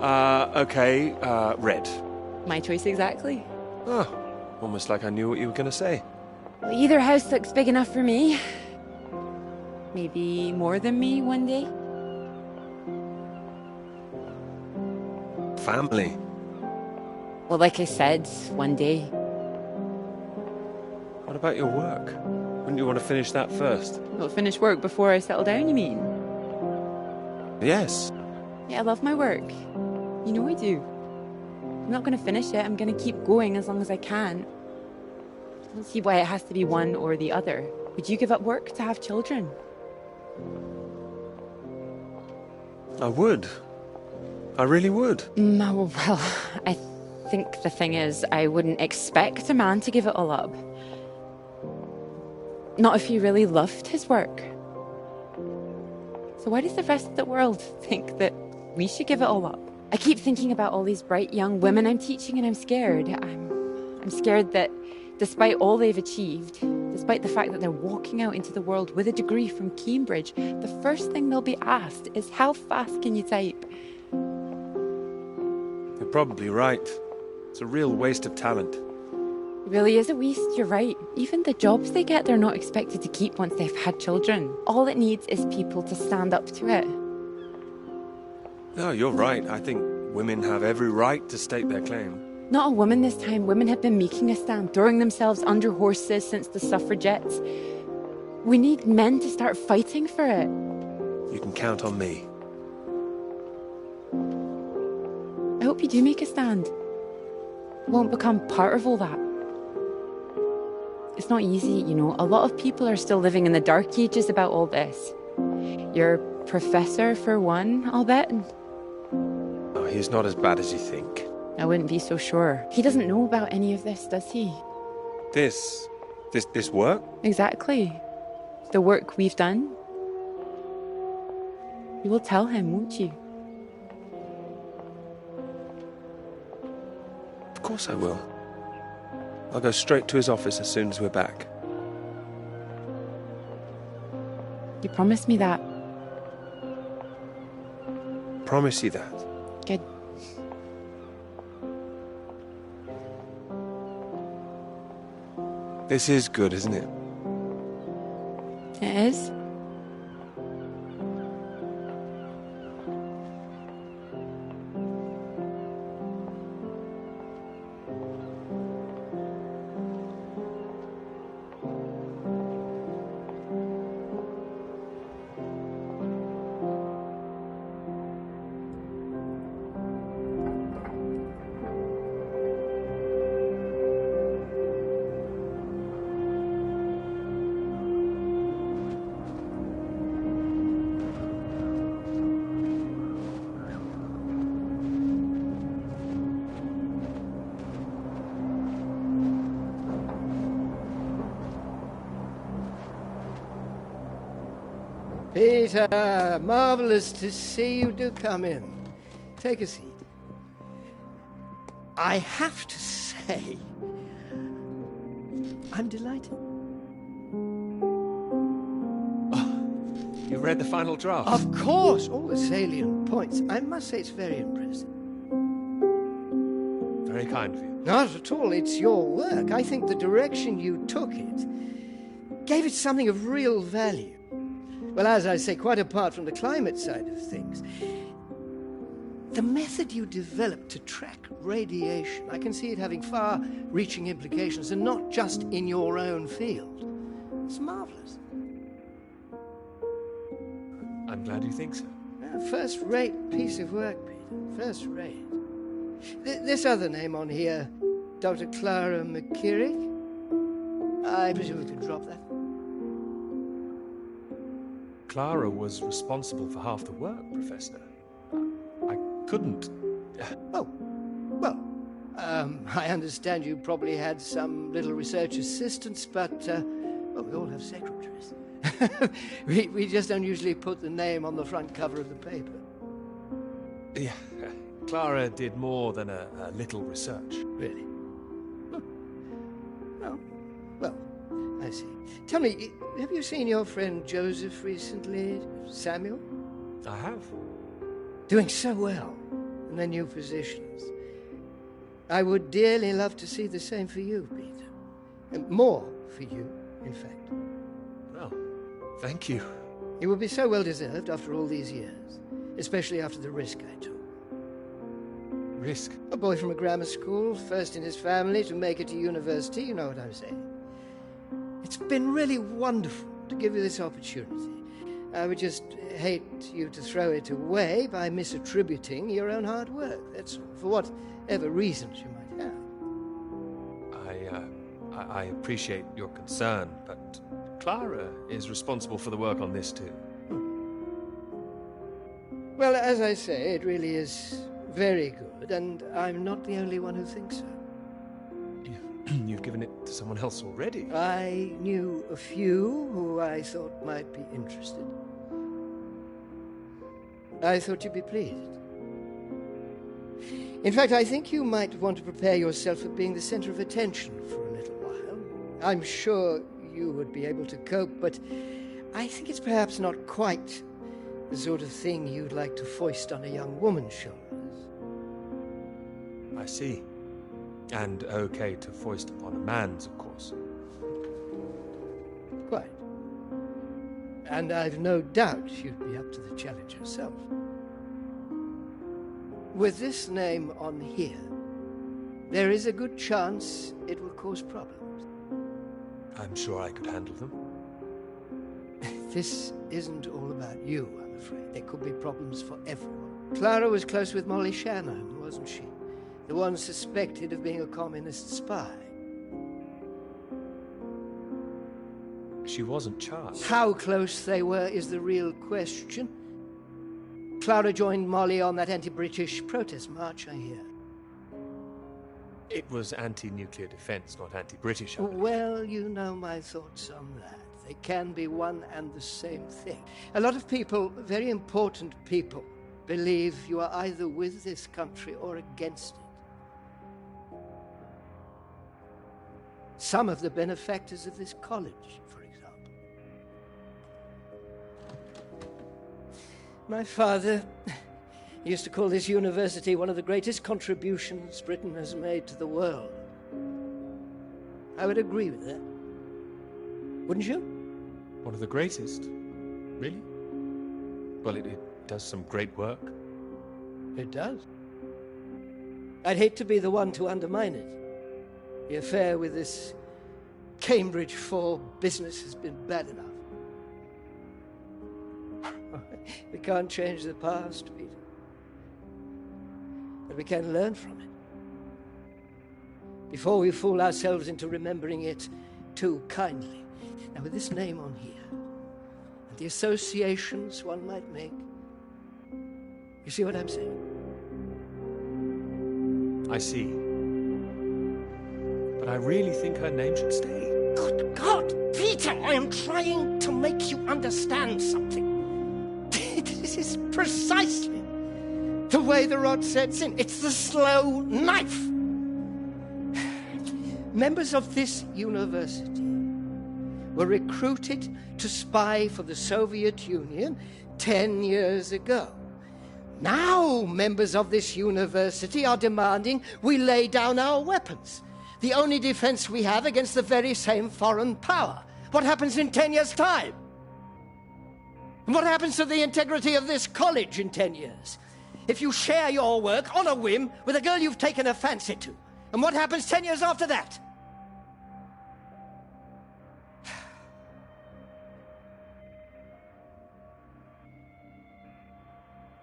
Okay, red. My choice exactly. Oh, almost like I knew what you were going to say. Well, either house looks big enough for me. Maybe more than me one day. Family. Well, like I said, one day. What about your work? Wouldn't you want to finish that first? Well, finish work before I settle down, you mean? Yes. Yeah, I love my work. You know I do. I'm not going to finish it. I'm going to keep going as long as I can. I don't see why it has to be one or the other. Would you give up work to have children? I would. I really would. Well, I think the thing is, I wouldn't expect a man to give it all up. Not if he really loved his work. So why does the rest of the world think that we should give it all up? I keep thinking about all these bright young women I'm teaching, and I'm scared. I'm scared that despite all they've achieved, despite the fact that they're walking out into the world with a degree from Cambridge, the first thing they'll be asked is, how fast can you type? You're probably right. It's a real waste of talent. It really is a waste, you're right. Even the jobs they get, they're not expected to keep once they've had children. All it needs is people to stand up to it. No, you're right. I think women have every right to state their claim. Not a woman this time. Women have been making a stand, throwing themselves under horses since the suffragettes. We need men to start fighting for it. You can count on me. I hope you do make a stand. Won't become part of all that. It's not easy, you know. A lot of people are still living in the dark ages about all this. Your professor, for one, I'll bet. Oh, he's not as bad as you think. I wouldn't be so sure. He doesn't know about any of this, does he? This work? Exactly. The work we've done. You will tell him, won't you? Of course I will. I'll go straight to his office as soon as we're back. You promised me that. Promise you that. Good. This is good, isn't it? It is. Peter, marvellous to see you. Do come in. Take a seat. I have to say, I'm delighted. Oh, you read the final draft? Of course, all the salient points. I must say it's very impressive. Very kind of you. Not at all. It's your work. I think the direction you took it gave it something of real value. Well, as I say, quite apart from the climate side of things, the method you developed to track radiation, I can see it having far-reaching implications, and not just in your own field. It's marvellous. I'm glad you think so. First-rate piece of work, Peter. First-rate. This other name on here, Dr. Clara McKirrick, I presume we can drop that. Clara was responsible for half the work, Professor. I couldn't... Oh, well, I understand you probably had some little research assistants, but, well, we all have secretaries. we just don't usually put the name on the front cover of the paper. Yeah, Clara did more than a little research. Really? Oh, well, I see. Tell me, have you seen your friend Joseph recently, Samuel? I have. Doing so well in their new positions. I would dearly love to see the same for you, Peter. And more for you, in fact. Well, thank you. It would be so well deserved after all these years, especially after the risk I took. Risk? A boy from a grammar school, first in his family to make it to university, you know what I'm saying. It's been really wonderful to give you this opportunity. I would just hate you to throw it away by misattributing your own hard work, that's all, for whatever reasons you might have. I appreciate your concern, but Clara is responsible for the work on this too. Well, as I say, it really is very good, and I'm not the only one who thinks so. You've given it to someone else already. I knew a few who I thought might be interested. I thought you'd be pleased. In fact, I think you might want to prepare yourself for being the center of attention for a little while. I'm sure you would be able to cope, but I think it's perhaps not quite the sort of thing you'd like to foist on a young woman's shoulders. I see. And okay to foist upon a man's, of course. Quite. And I've no doubt you'd be up to the challenge yourself. With this name on here, there is a good chance it will cause problems. I'm sure I could handle them. This isn't all about you, I'm afraid. There could be problems for everyone. Clara was close with Molly Shannon, wasn't she? The one suspected of being a communist spy. She wasn't charged. How close they were is the real question. Clara joined Molly on that anti-British protest march, I hear. It was anti-nuclear defense, not anti-British. I believe. Well, you know my thoughts on that. They can be one and the same thing. A lot of people, very important people, believe you are either with this country or against it. Some of the benefactors of this college, for example. My father used to call this university one of the greatest contributions Britain has made to the world. I would agree with that. Wouldn't you? One of the greatest? Really? Well, it does some great work. It does. I'd hate to be the one to undermine it. The affair with this Cambridge 4 business has been bad enough. We can't change the past, Peter. But we can learn from it. Before we fool ourselves into remembering it too kindly. Now, with this name on here, and the associations one might make, you see what I'm saying? I see. But I really think her name should stay. Good God, Peter, I am trying to make you understand something. This is precisely the way the rot sets in. It's the slow knife. Members of this university were recruited to spy for the Soviet Union 10 years ago. Now members of this university are demanding we lay down our weapons. The only defense we have against the very same foreign power. What happens in 10 years' time? And what happens to the integrity of this college in 10 years? If you share your work on a whim with a girl you've taken a fancy to, and what happens 10 years after that?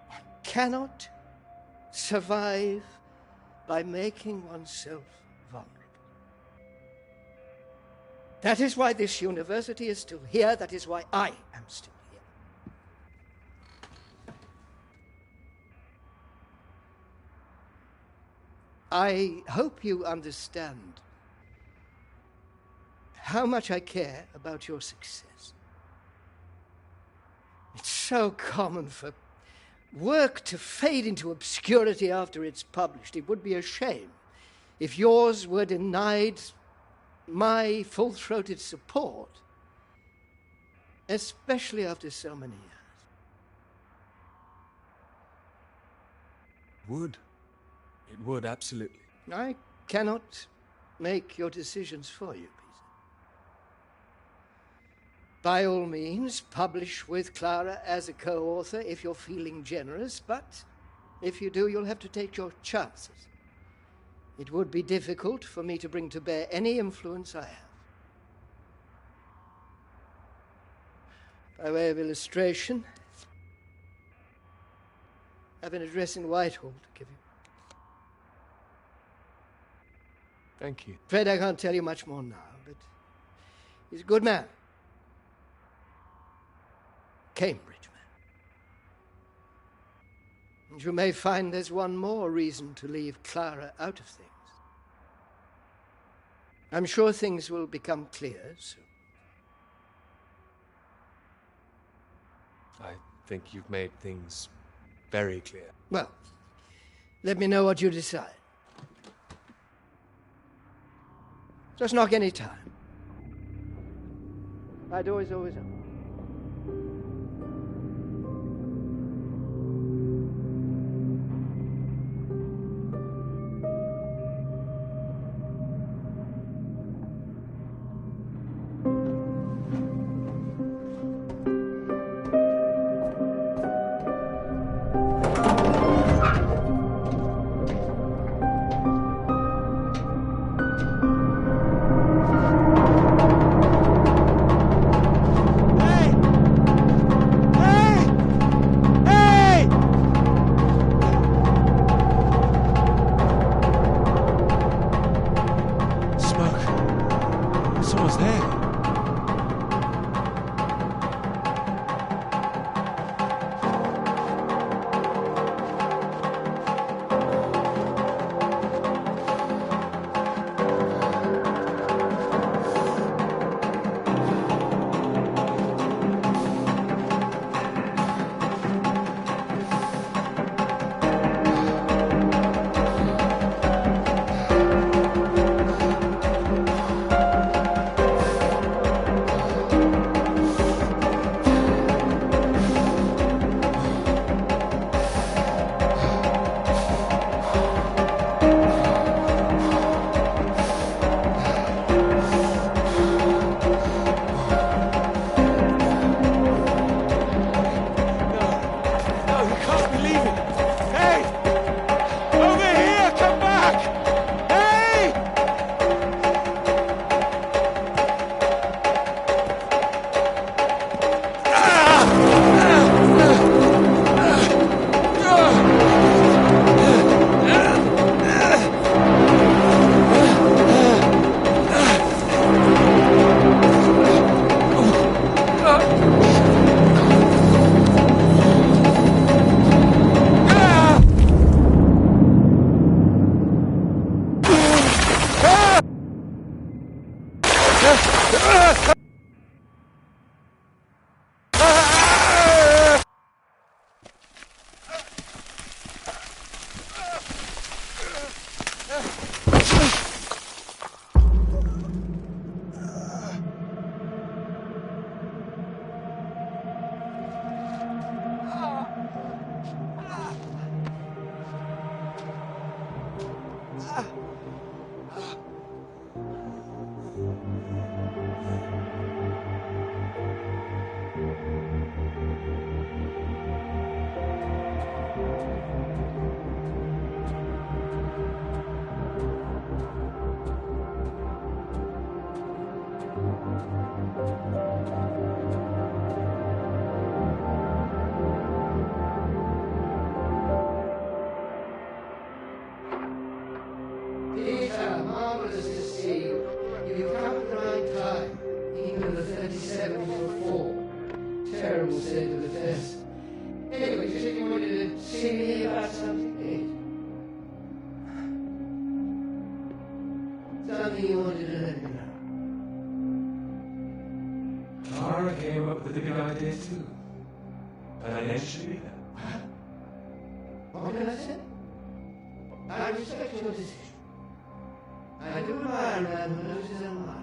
One cannot survive by making oneself vulnerable. That is why this university is still here. That is why I am still here. I hope you understand how much I care about your success. It's so common for work to fade into obscurity after it's published. It would be a shame if yours were denied my full-throated support, especially after so many years. It would, absolutely. I cannot make your decisions for you, Peter. By all means, publish with Clara as a co-author if you're feeling generous, but if you do, you'll have to take your chances. It would be difficult for me to bring to bear any influence I have. By way of illustration, I have an address in Whitehall to give you. Thank you. Afraid I can't tell you much more now, but he's a good man. Cambridge man. And you may find there's one more reason to leave Clara out of things. I'm sure things will become clear soon. I think you've made things very clear. Well, let me know what you decide. Just knock any time. My door is always open. What can I say? I respect your decision. I do admire a man who knows his own mind.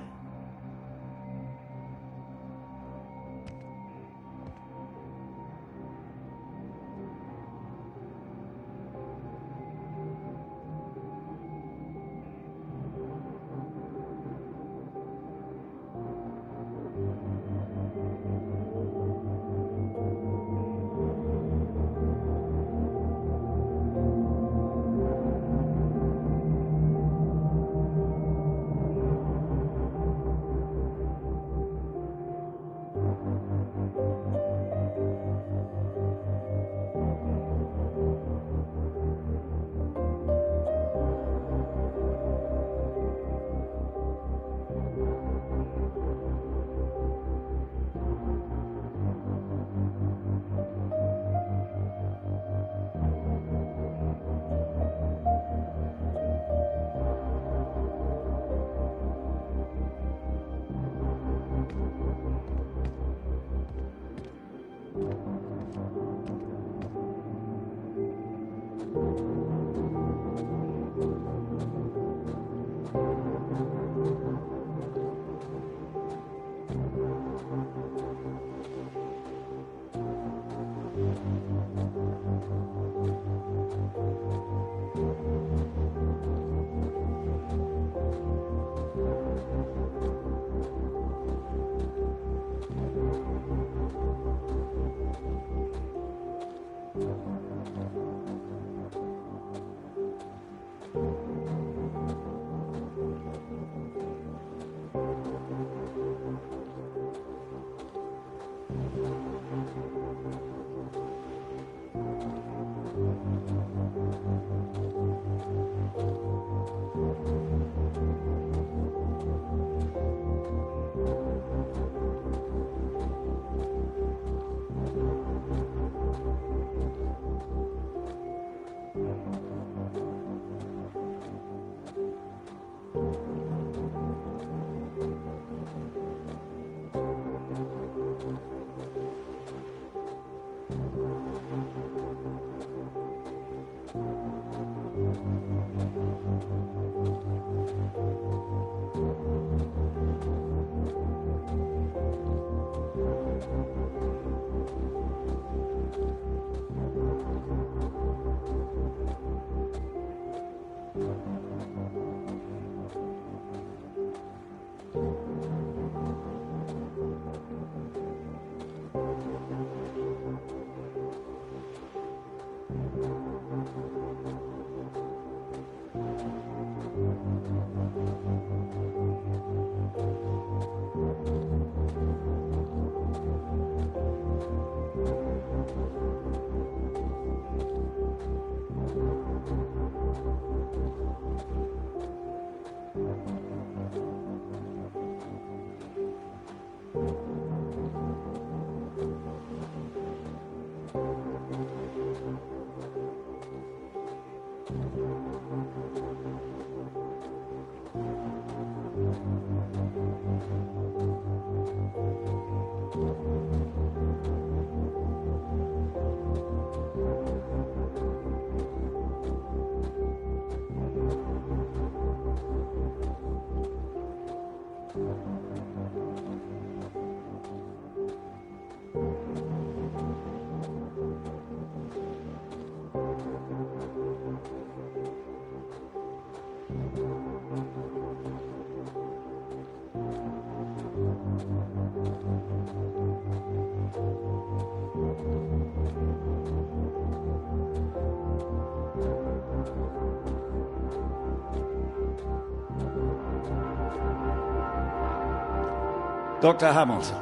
Dr. Hamilton,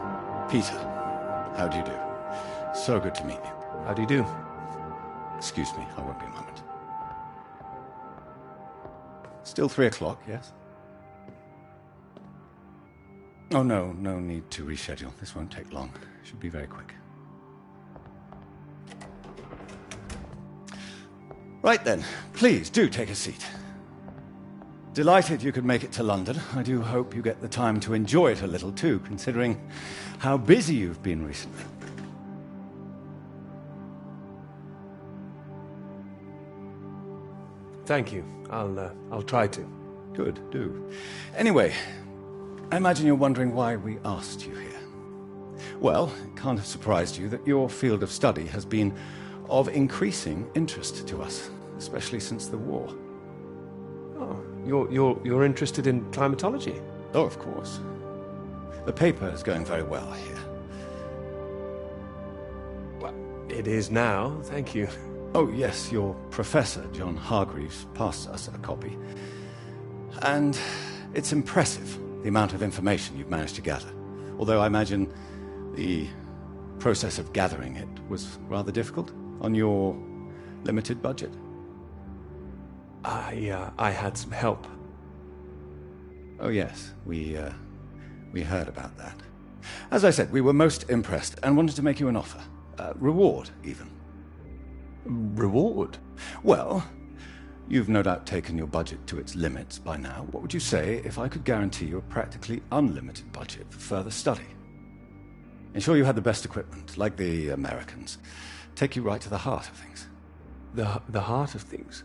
Peter, how do you do? So good to meet you. How do you do? Excuse me, I won't be a moment. Still 3 o'clock, yes? Oh, no need to reschedule. This won't take long. Should be very quick. Right then, please do take a seat. Delighted you could make it to London. I do hope you get the time to enjoy it a little too, considering how busy you've been recently. Thank you. I'll try to. Good, do. Anyway, I imagine you're wondering why we asked you here. Well, it can't have surprised you that your field of study has been of increasing interest to us, especially since the war. Oh, you're interested in climatology? Oh, of course. The paper is going very well, I hear. Well, it is now, thank you. Oh, yes, your professor, John Hargreaves, passed us a copy. And it's impressive, the amount of information you've managed to gather. Although I imagine the process of gathering it was rather difficult on your limited budget. I had some help. Oh, yes, we heard about that. As I said, we were most impressed and wanted to make you an offer. Reward, even. Reward? Well, you've no doubt taken your budget to its limits by now. What would you say if I could guarantee you a practically unlimited budget for further study? Ensure you had the best equipment, like the Americans. Take you right to the heart of things. The heart of things?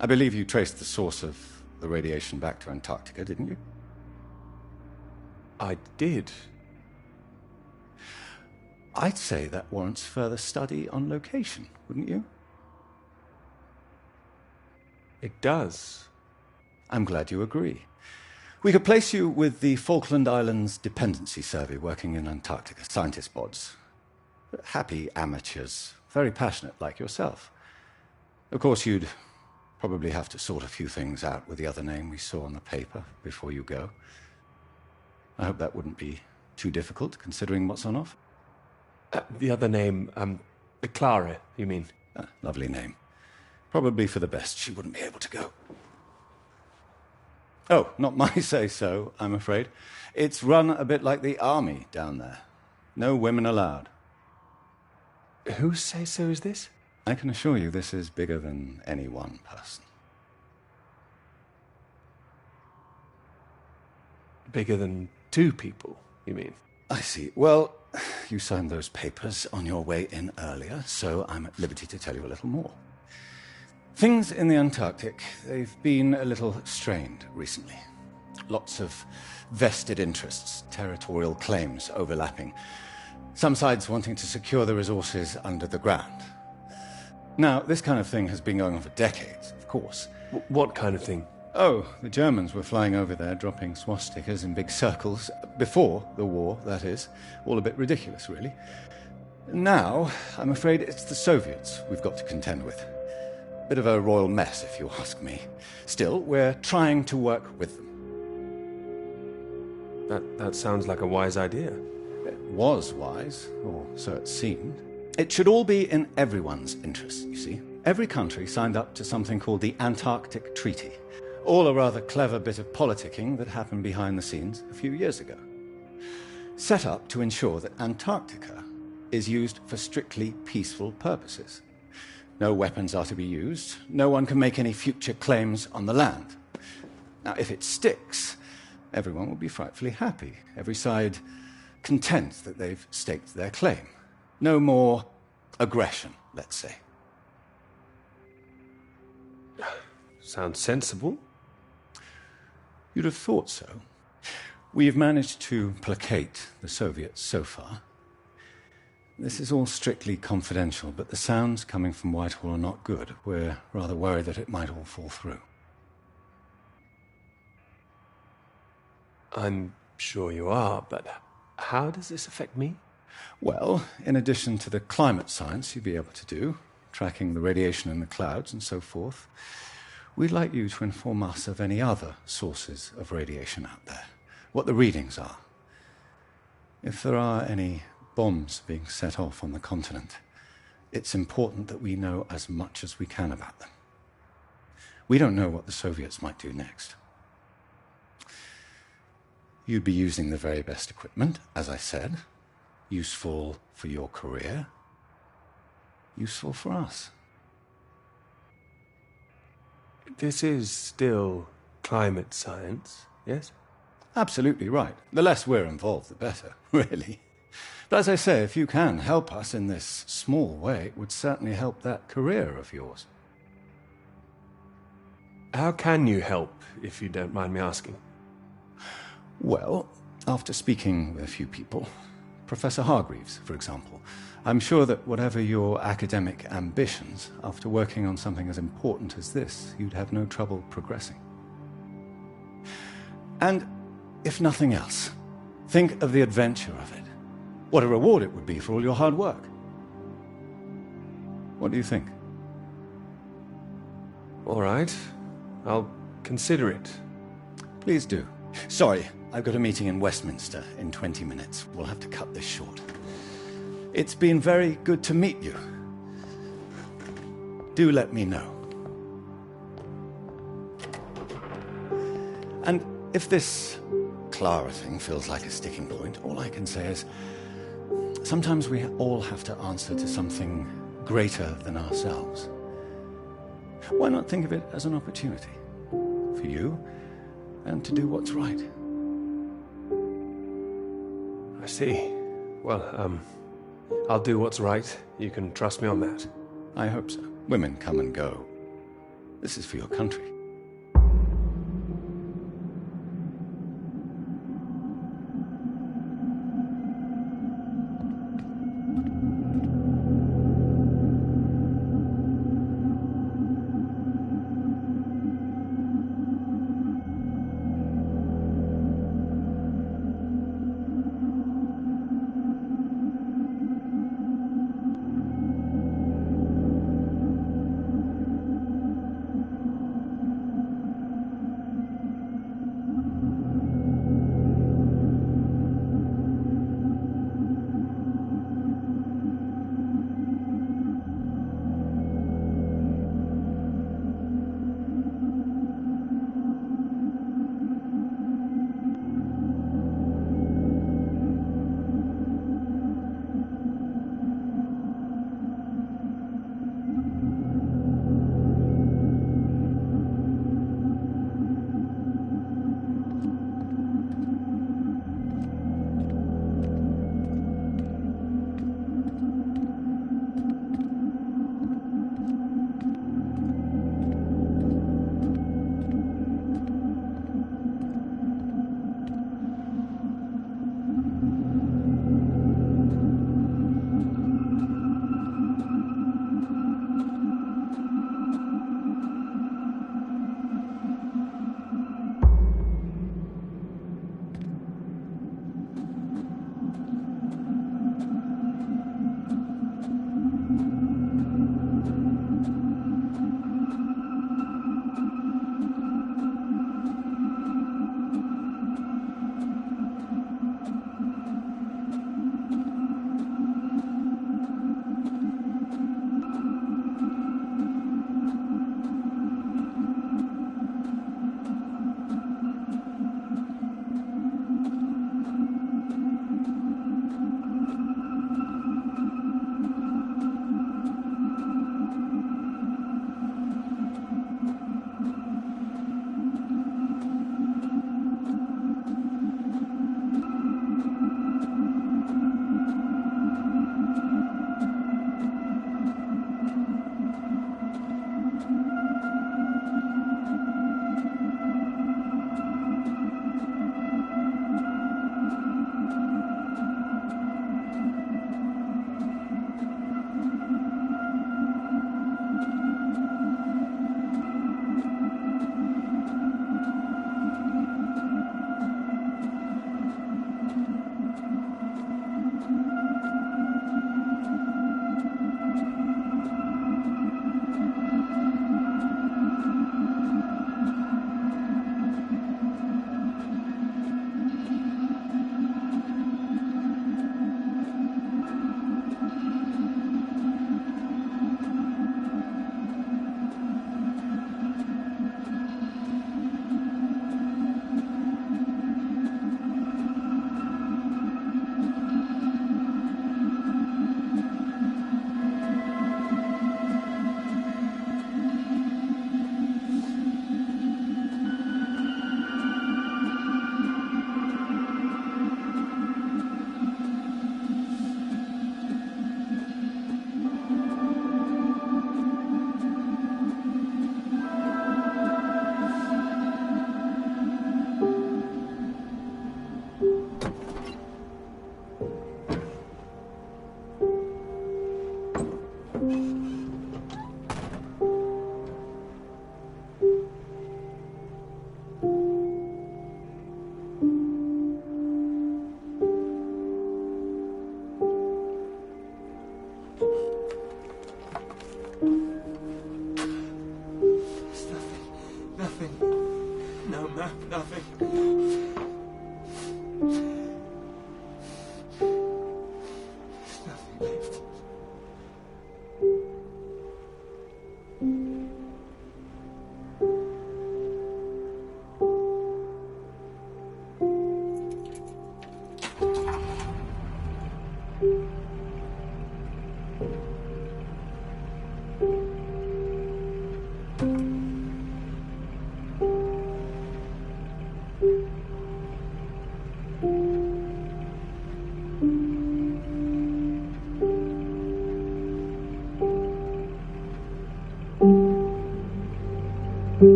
I believe you traced the source of the radiation back to Antarctica, didn't you? I did. I'd say that warrants further study on location, wouldn't you? It does. I'm glad you agree. We could place you with the Falkland Islands Dependency Survey working in Antarctica, scientist bods. Happy amateurs, very passionate like yourself. Of course, you'd probably have to sort a few things out with the other name we saw on the paper before you go. I hope that wouldn't be too difficult, considering what's on offer. The other name, Clara, you mean? Lovely name. Probably for the best she wouldn't be able to go. Oh, not my say-so, I'm afraid. It's run a bit like the army down there. No women allowed. Whose say-so is this? I can assure you this is bigger than any one person. Bigger than two people, you mean? I see. Well, you signed those papers on your way in earlier, so I'm at liberty to tell you a little more. Things in the Antarctic, they've been a little strained recently. Lots of vested interests, territorial claims overlapping. Some sides wanting to secure the resources under the ground. Now, this kind of thing has been going on for decades, of course. What kind of thing? Oh, the Germans were flying over there, dropping swastikas in big circles. Before the war, that is. All a bit ridiculous, really. Now, I'm afraid it's the Soviets we've got to contend with. Bit of a royal mess, if you ask me. Still, we're trying to work with them. That sounds like a wise idea. It was wise, or so it seemed. It should all be in everyone's interest, you see. Every country signed up to something called the Antarctic Treaty. All a rather clever bit of politicking that happened behind the scenes a few years ago. Set up to ensure that Antarctica is used for strictly peaceful purposes. No weapons are to be used. No one can make any future claims on the land. Now, if it sticks, everyone will be frightfully happy. Every side content that they've staked their claim. No more aggression, let's say. Sounds sensible. You'd have thought so. We've managed to placate the Soviets so far. This is all strictly confidential, but the sounds coming from Whitehall are not good. We're rather worried that it might all fall through. I'm sure you are, but how does this affect me? Well, in addition to the climate science you'd be able to do, tracking the radiation in the clouds and so forth, we'd like you to inform us of any other sources of radiation out there, what the readings are. If there are any bombs being set off on the continent, it's important that we know as much as we can about them. We don't know what the Soviets might do next. You'd be using the very best equipment, as I said. Useful for your career. Useful for us. This is still climate science, yes? Absolutely right. The less we're involved, the better, really. But as I say, if you can help us in this small way, it would certainly help that career of yours. How can you help, if you don't mind me asking? Well, after speaking with a few people, Professor Hargreaves, for example, I'm sure that whatever your academic ambitions, after working on something as important as this, you'd have no trouble progressing. And if nothing else, think of the adventure of it. What a reward it would be for all your hard work. What do you think? All right. I'll consider it. Please do. Sorry, I've got a meeting in Westminster in 20 minutes. We'll have to cut this short. It's been very good to meet you. Do let me know. And if this Clara thing feels like a sticking point, all I can say is sometimes we all have to answer to something greater than ourselves. Why not think of it as an opportunity for you and to do what's right? I see. Well, I'll do what's right. You can trust me on that. I hope so. Women come and go. This is for your country.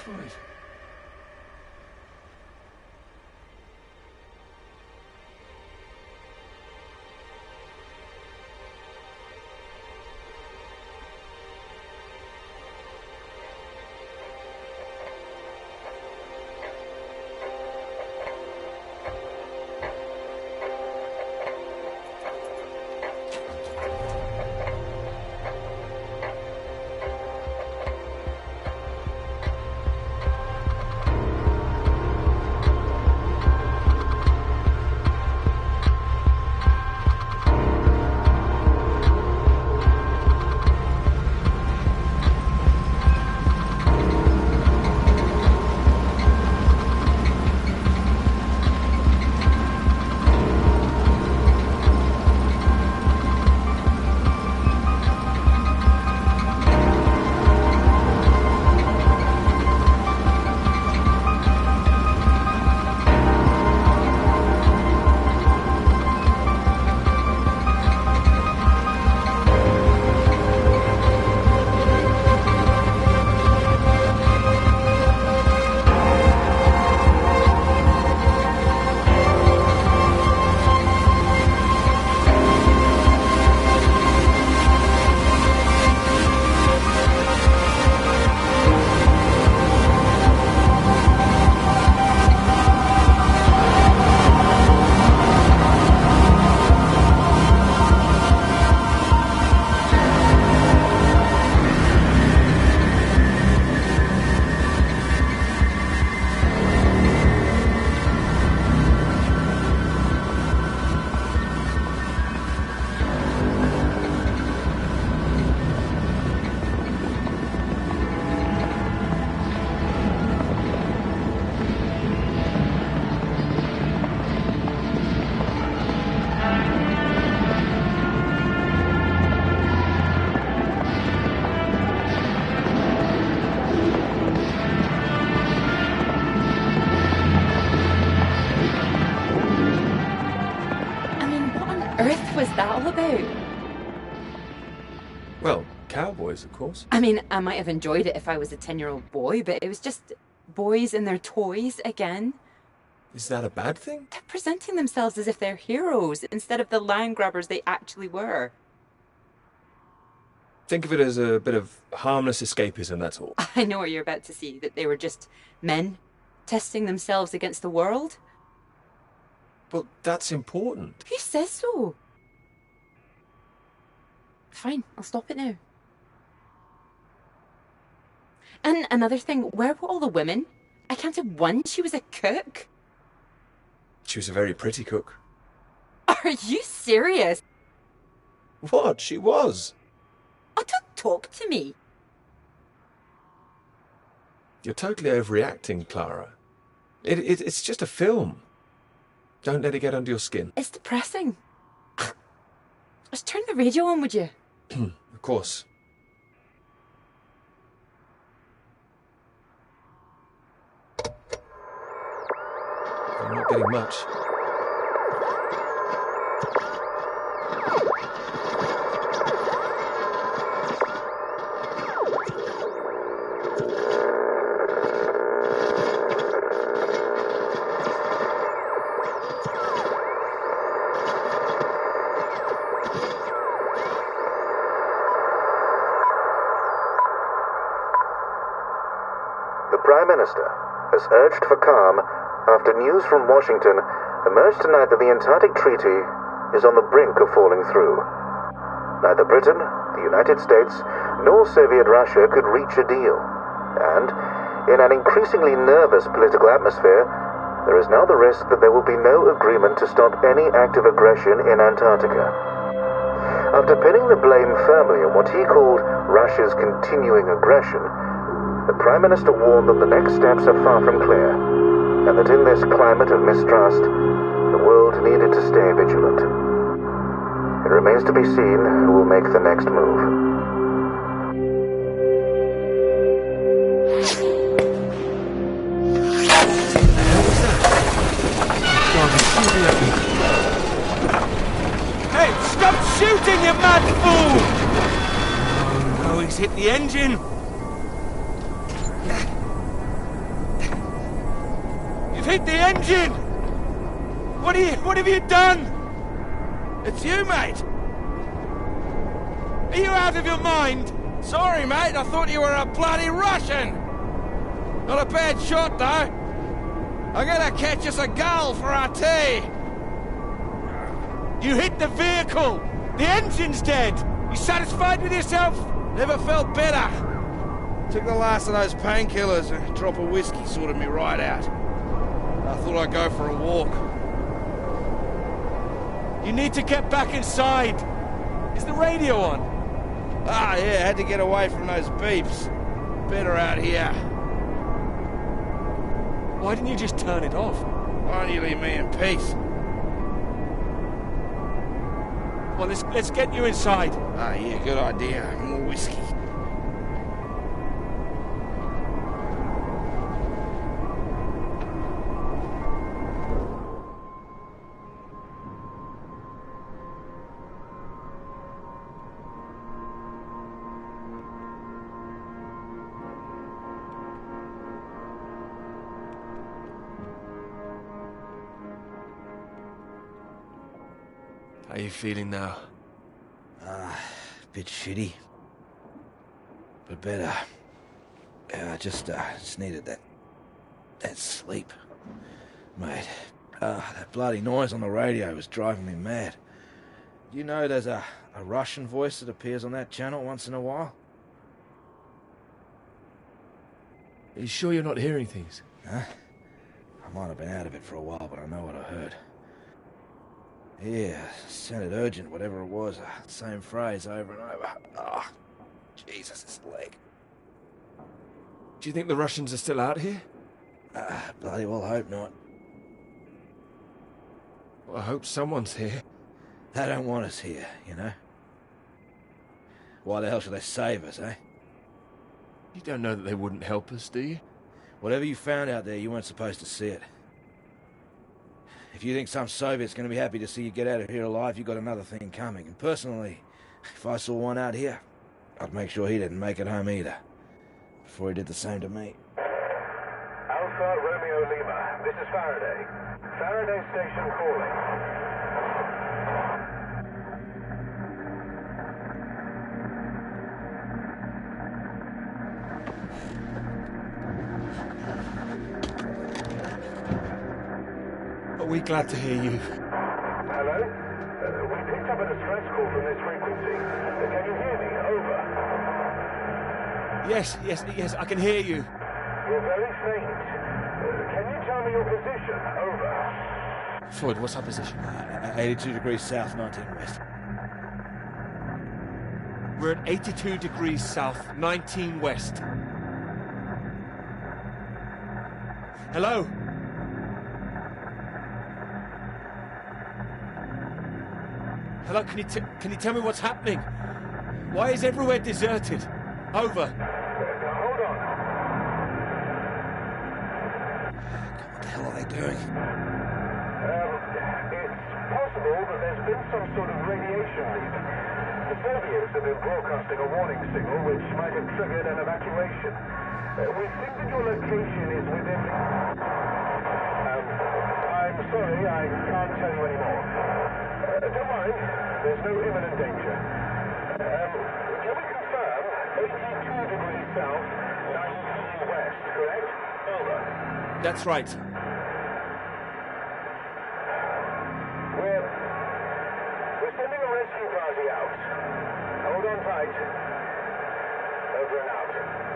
Right. Earth was that all about? Well, cowboys, of course. I mean, I might have enjoyed it if I was a 10-year-old boy, but it was just boys and their toys again. Is that a bad thing? They're presenting themselves as if they're heroes instead of the land grabbers they actually were. Think of it as a bit of harmless escapism, that's all. I know what you're about to see, that they were just men testing themselves against the world. Well, that's important. Who says so? Fine, I'll stop it now. And another thing, where were all the women? I counted one. She was a cook. She was a very pretty cook. Are you serious? What? She was. Oh, don't talk to me. You're totally overreacting, Clara. It's just a film. Don't let it get under your skin. It's depressing. Just turn the radio on, would you? Of course. I'm not getting much. The Prime Minister has urged for calm after news from Washington emerged tonight that the Antarctic Treaty is on the brink of falling through. Neither Britain, the United States, nor Soviet Russia could reach a deal. And, in an increasingly nervous political atmosphere, there is now the risk that there will be no agreement to stop any active aggression in Antarctica. After pinning the blame firmly on what he called Russia's continuing aggression, the Prime Minister warned that the next steps are far from clear, and that in this climate of mistrust, the world needed to stay vigilant. It remains to be seen who will make the next move. Hey, stop shooting, you mad fool! Oh, no, he's hit the engine. hit the engine! What have you done? It's you, mate! Are you out of your mind? Sorry, mate, I thought you were a bloody Russian! Not a bad shot, though. I'm gonna catch us a gull for our tea! You hit the vehicle! The engine's dead! You satisfied with yourself? Never felt better. Took the last of those painkillers and a drop of whiskey sorted me right out. I thought I'd go for a walk. You need to get back inside. Is the radio on? Ah, yeah, had to get away from those beeps. Better out here. Why didn't you just turn it off? Why don't you leave me in peace? Well, let's get you inside. Ah, yeah, good idea. More whiskey. How are you feeling now? A bit shitty. But better. I just needed that sleep. Mate, that bloody noise on the radio was driving me mad. You know there's a Russian voice that appears on that channel once in a while? Are you sure you're not hearing things? Huh? I might have been out of it for a while, but I know what I heard. Yeah, sounded urgent, whatever it was. Same phrase over and over. Oh, Jesus, this leg. Do you think the Russians are still out here? Bloody well hope not. Well, I hope someone's here. They don't want us here, you know? Why the hell should they save us, eh? You don't know that they wouldn't help us, do you? Whatever you found out there, you weren't supposed to see it. If you think some Soviet's going to be happy to see you get out of here alive, you've got another thing coming. And personally, if I saw one out here, I'd make sure he didn't make it home either. Before he did the same to me. Alpha Romeo Lima, this is Faraday. Faraday Station calling. Are we glad to hear you? Hello? We picked up a distress call from this frequency. Can you hear me? Over. Yes, I can hear you. You're very faint. Can you tell me your position? Over. Floyd, what's our position? 82 degrees south, 19 west. We're at 82 degrees south, 19 west. Hello? Hello, can you tell me what's happening? Why is everywhere deserted? Over. Hold on. What the hell are they doing? It's possible that there's been some sort of radiation leak. The Soviets have been broadcasting a warning signal which might have triggered an evacuation. We think that your location is within... I'm sorry, I can't tell you anymore. Don't worry, there's no imminent danger. Can we confirm 82 degrees south, 19 west, correct? Over. That's right. We're sending a rescue party out. Hold on tight. Over and out.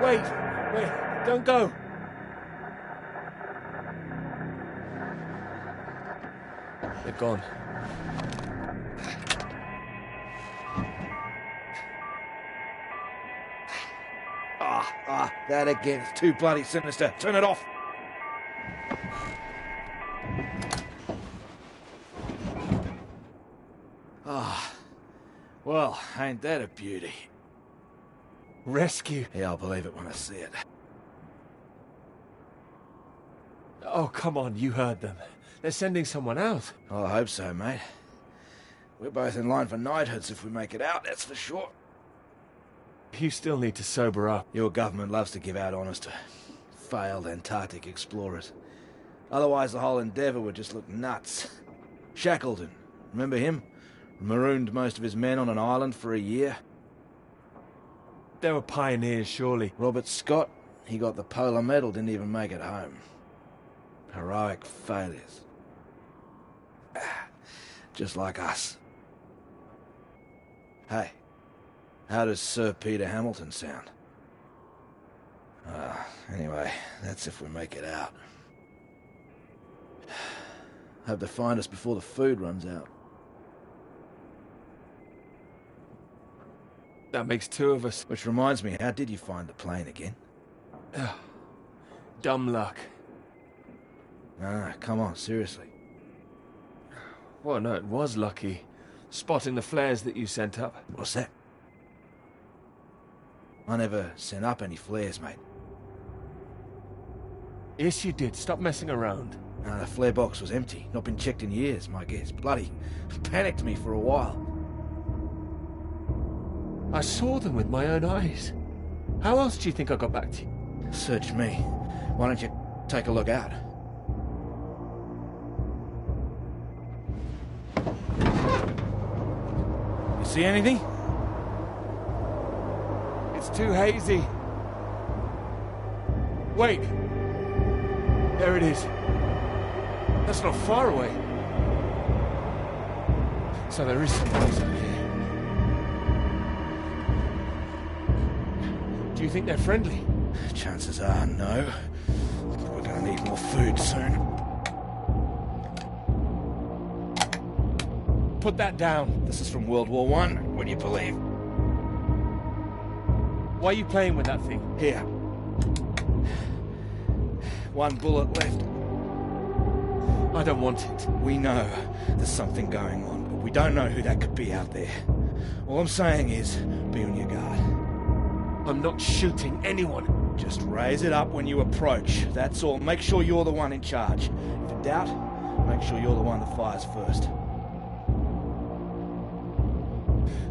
Wait, don't go. They're gone. That again. It's too bloody sinister. Turn it off. Well, ain't that a beauty? Rescue? Yeah, I'll believe it when I see it. Oh, come on, you heard them. They're sending someone out. Well, I hope so, mate. We're both in line for knighthoods if we make it out, that's for sure. You still need to sober up. Your government loves to give out honours to failed Antarctic explorers. Otherwise, the whole endeavour would just look nuts. Shackleton, remember him? Marooned most of his men on an island for a year. They were pioneers, surely. Robert Scott, he got the Polar Medal, didn't even make it home. Heroic failures. Just like us. Hey, how does Sir Peter Hamilton sound? Anyway, that's if we make it out. Hope they find us before the food runs out. That makes two of us. Which reminds me, how did you find the plane again? Dumb luck. Nah, come on, seriously. Well, no, it was lucky. Spotting the flares that you sent up. What's that? I never sent up any flares, mate. Yes, you did. Stop messing around. The flare box was empty. Not been checked in years, my guess. Bloody panicked me for a while. I saw them with my own eyes. How else do you think I got back to you? Search me. Why don't you take a look out? You see anything? It's too hazy. Wait. There it is. That's not far away. So there is some noise up here. Do you think they're friendly? Chances are no. We're gonna need more food soon. Put that down. This is from World War I, would you believe? Why are you playing with that thing? Here. One bullet left. I don't want it. We know there's something going on, but we don't know who that could be out there. All I'm saying is, be on your guard. I'm not shooting anyone. Just raise it up when you approach. That's all. Make sure you're the one in charge. If in doubt, make sure you're the one that fires first.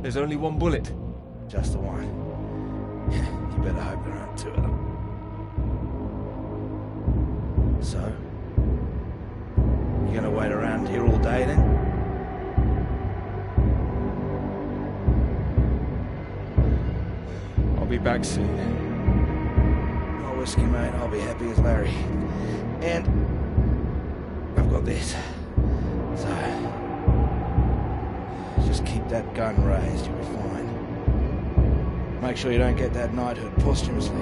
There's only one bullet. Just the one. You better hope there aren't two of them. So? You gonna wait around here all day then? I'll be back soon. No whiskey, mate. I'll be happy as Larry. And I've got this. So just keep that gun raised, you'll be fine. Make sure you don't get that knighthood posthumously.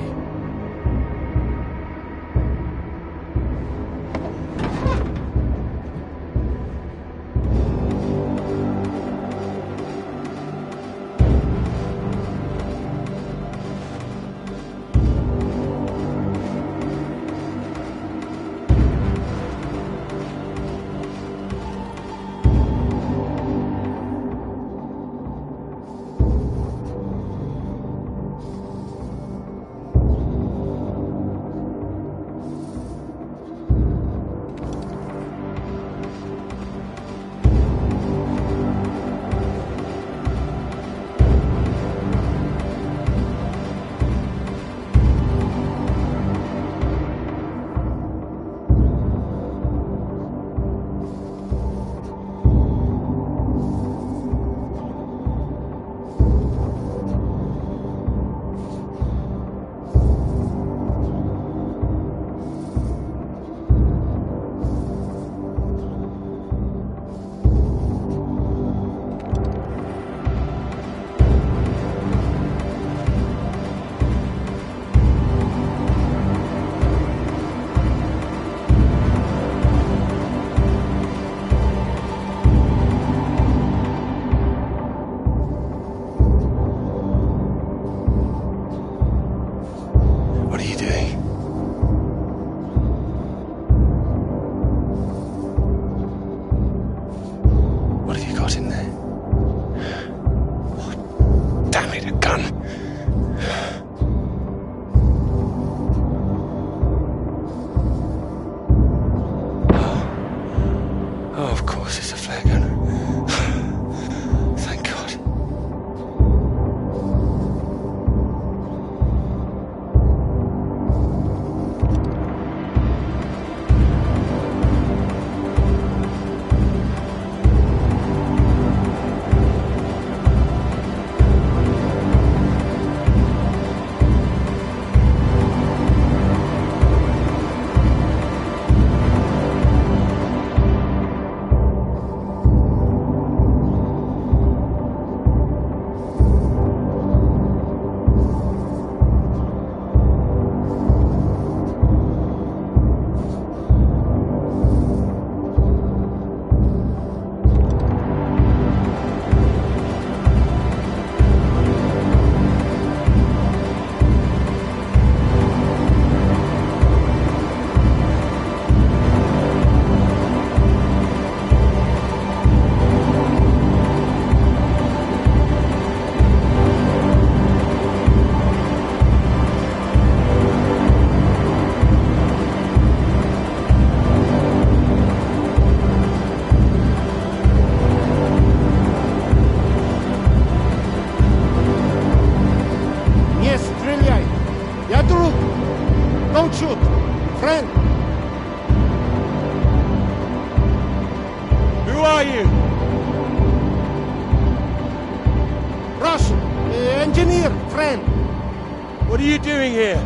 Yadru! Don't shoot! Friend! Who are you? Russian! Engineer! Friend! What are you doing here?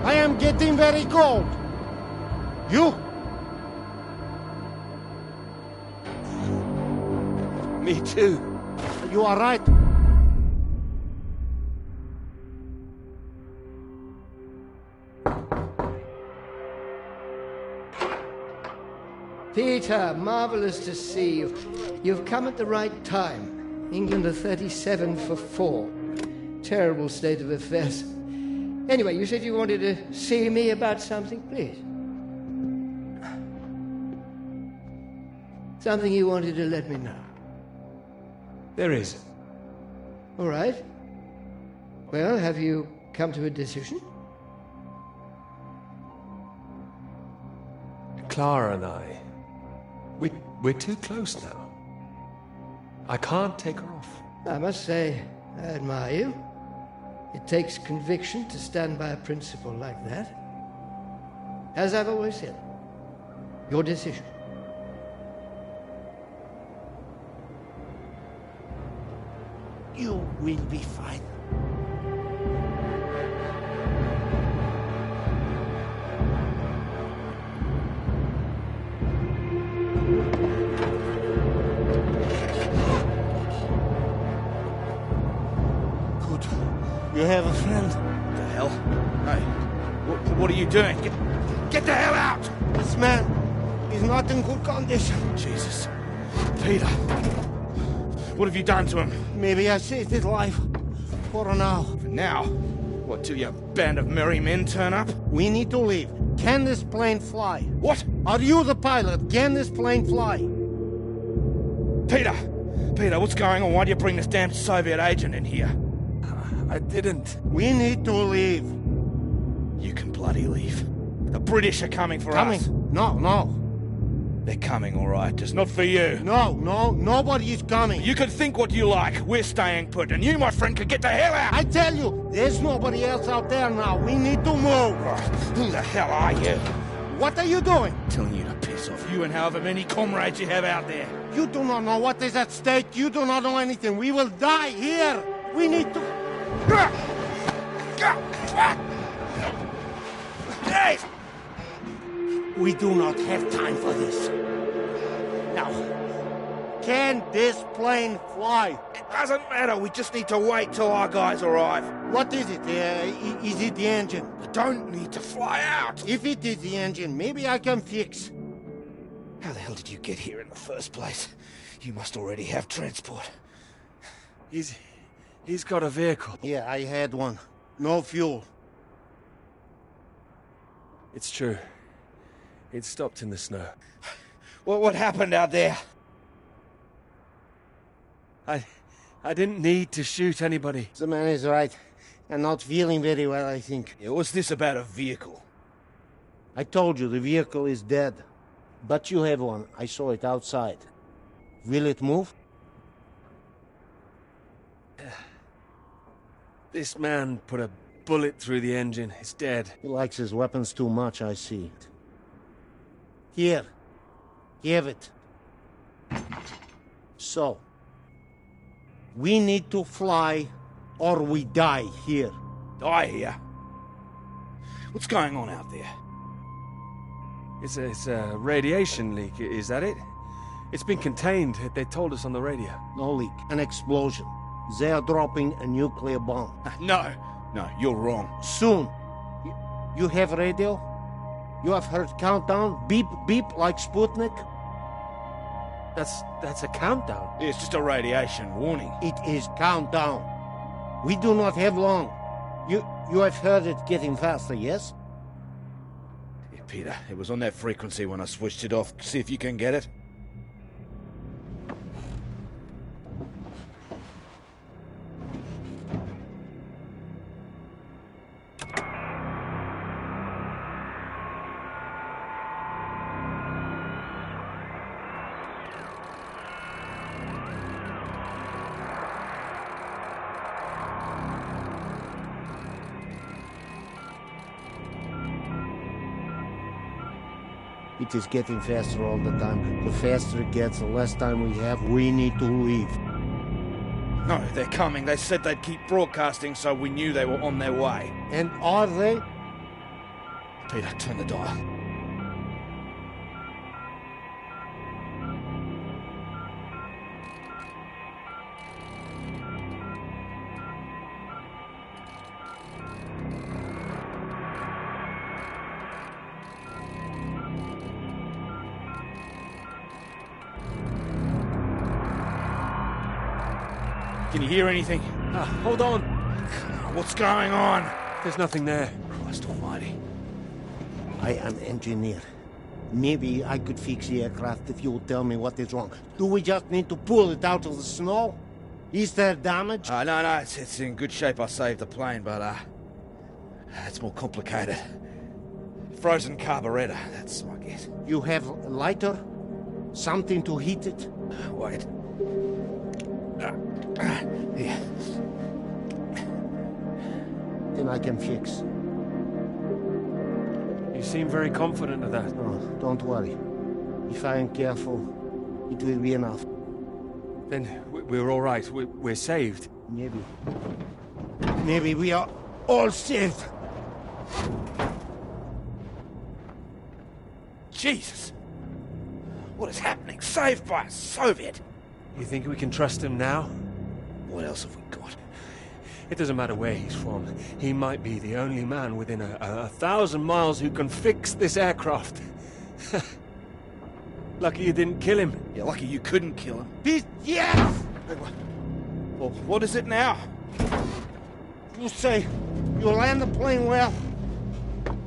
I am getting very cold. You? Me too. You are right. Peter, marvelous to see you. You've come at the right time. England are 37 for 4. Terrible state of affairs. Anyway, you said you wanted to see me about something, please. Something you wanted to let me know. There is. All right. Well, have you come to a decision? Clara and I, we're too close now. I can't take her off. I must say, I admire you. It takes conviction to stand by a principle like that. As I've always said, your decision. You will be fine. Good. You have a friend. The hell? Hey, what are you doing? Get the hell out! This man is not in good condition. Jesus. Peter. What have you done to him? Maybe I saved his life. For now. For now? What, till your band of merry men turn up? We need to leave. Can this plane fly? What? Are you the pilot? Can this plane fly? Peter! Peter, what's going on? Why do you bring this damn Soviet agent in here? I didn't. We need to leave. You can bloody leave. The British are coming for us. No. They're coming, all right, just not for you. No, nobody is coming. You can think what you like. We're staying put, and you, my friend, can get the hell out. I tell you, there's nobody else out there now. We need to move. Who the hell are you? What are you doing? Telling you to piss off, you and however many comrades you have out there. You do not know what is at stake. You do not know anything. We will die here. We need to... Hey! We do not have time for this. Now, can this plane fly? It doesn't matter. We just need to wait till our guys arrive. What is it? Is it the engine? We don't need to fly out. If it is the engine, maybe I can fix. How the hell did you get here in the first place? You must already have transport. He's got a vehicle. Yeah, I had one. No fuel. It's true. It stopped in the snow. Well, what happened out there? I didn't need to shoot anybody. The man is right. I'm not feeling very well, I think. Yeah, what's this about a vehicle? I told you, the vehicle is dead. But you have one. I saw it outside. Will it move? This man put a bullet through the engine. It's dead. He likes his weapons too much, I see. Here. Give it. So, we need to fly or we die here. Die here? What's going on out there? It's a radiation leak, is that it? It's been contained, they told us on the radio. No leak, an explosion. They are dropping a nuclear bomb. No, you're wrong. Soon. You have radio? You have heard countdown? Beep, beep, like Sputnik? That's a countdown. It's just a radiation warning. It is countdown. We do not have long. You have heard it getting faster, yes? Yeah, Peter, it was on that frequency when I switched it off. See if you can get it. It is getting faster all the time. The faster it gets, the less time we have. We need to leave. No, they're coming. They said they'd keep broadcasting, so we knew they were on their way. And are they? Peter, turn the dial. Can you hear anything? Hold on. What's going on? There's nothing there. Christ almighty. I am engineer. Maybe I could fix the aircraft if you would tell me what is wrong. Do we just need to pull it out of the snow? Is there damage? No, it's in good shape. I saved the plane, but, it's more complicated. Frozen carburetor, that's my guess. You have a lighter? Something to heat it? Wait. Here. Then I can fix. You seem very confident of that. Oh, don't worry. If I am careful, it will be enough. Then we're all right. We're saved. Maybe. Maybe we are all saved. Jesus! What is happening? Saved by a Soviet! You think we can trust him now? What else have we got? It doesn't matter where he's from. He might be the only man within 1,000 miles who can fix this aircraft. Lucky you didn't kill him. Yeah, lucky you couldn't kill him. Yes! Well, what is it now? You say you land the plane well,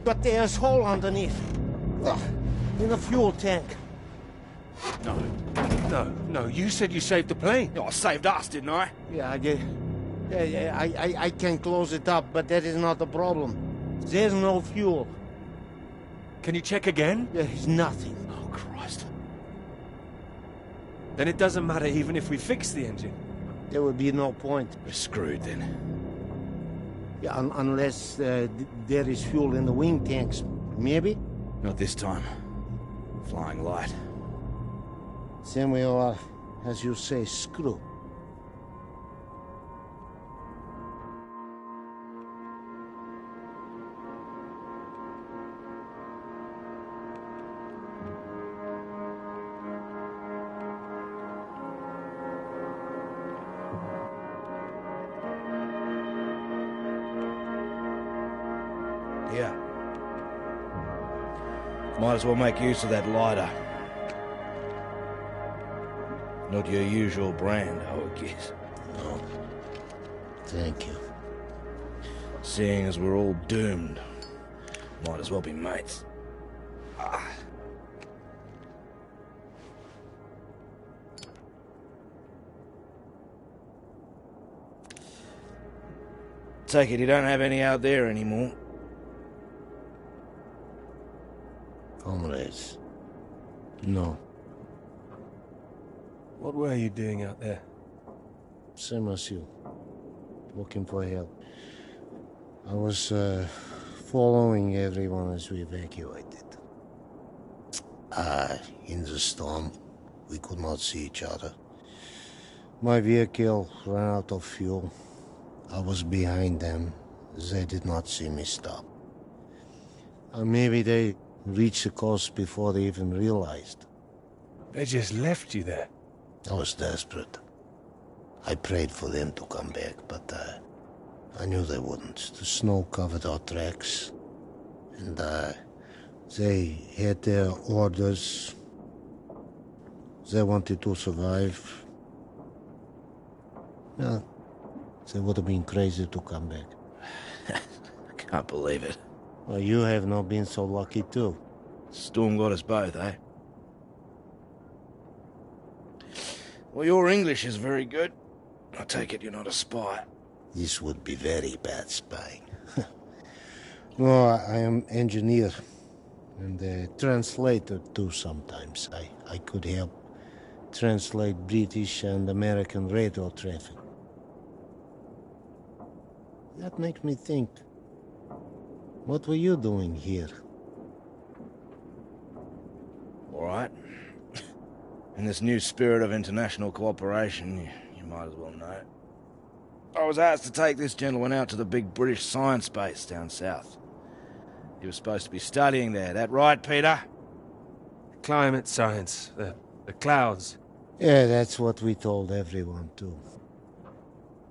but there's a hole underneath. In the fuel tank. No, you said you saved the plane. No, I saved us, didn't I? Yeah, I did. I can close it up, but that is not the problem. There's no fuel. Can you check again? There's nothing. Oh, Christ. Then it doesn't matter even if we fix the engine. There would be no point. We're screwed then. Yeah, unless there is fuel in the wing tanks. Maybe? Not this time. Flying light. Then we are, as you say, screwed. Yeah. Might as well make use of that lighter. Not your usual brand, I would guess. No. Thank you. Seeing as we're all doomed, might as well be mates. Take it you don't have any out there anymore. Comrades. No. What were you doing out there? Same as you. Looking for help. I was following everyone as we evacuated. In the storm, we could not see each other. My vehicle ran out of fuel. I was behind them. They did not see me stop. Maybe they reached the coast before they even realized. They just left you there? I was desperate. I prayed for them to come back, but I knew they wouldn't. The snow covered our tracks, and they had their orders. They wanted to survive. Well, they would have been crazy to come back. I can't believe it. Well, you have not been so lucky, too. Storm got us both, eh? Well, your English is very good. I take it you're not a spy. This would be very bad spying. No, I am engineer and a translator too sometimes. I could help translate British and American radio traffic. That makes me think. What were you doing here? In this new spirit of international cooperation, you might as well know. I was asked to take this gentleman out to the big British science base down south. He was supposed to be studying there. That right, Peter? Climate science. The clouds. Yeah, that's what we told everyone, too.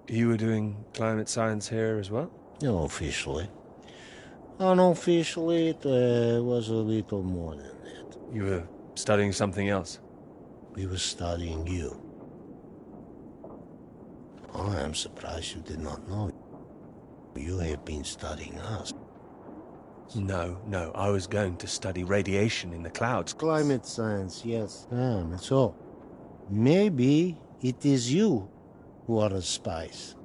You were doing climate science here as well? No, officially. Unofficially, it was a little more than that. You were studying something else? We were studying you. I am surprised you did not know. You have been studying us. No, I was going to study radiation in the clouds. Climate science, yes. So, maybe it is you who are the spies.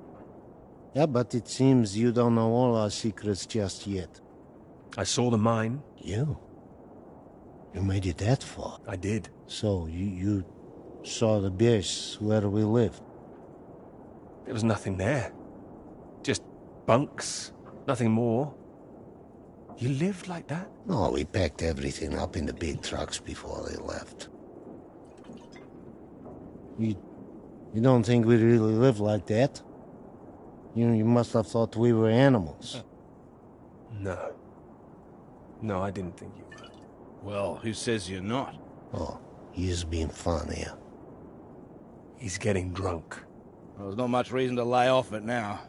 Yeah, but it seems you don't know all our secrets just yet. I saw the mine. You made it that far? I did. So, you saw the base where we lived? There was nothing there. Just bunks. Nothing more. You lived like that? No, we packed everything up in the big trucks before they left. You don't think we really lived like that? You must have thought we were animals. No, I didn't think you were. Well, who says you're not? Oh, he's being fun here. He's getting drunk. Well, there's not much reason to lay off it now.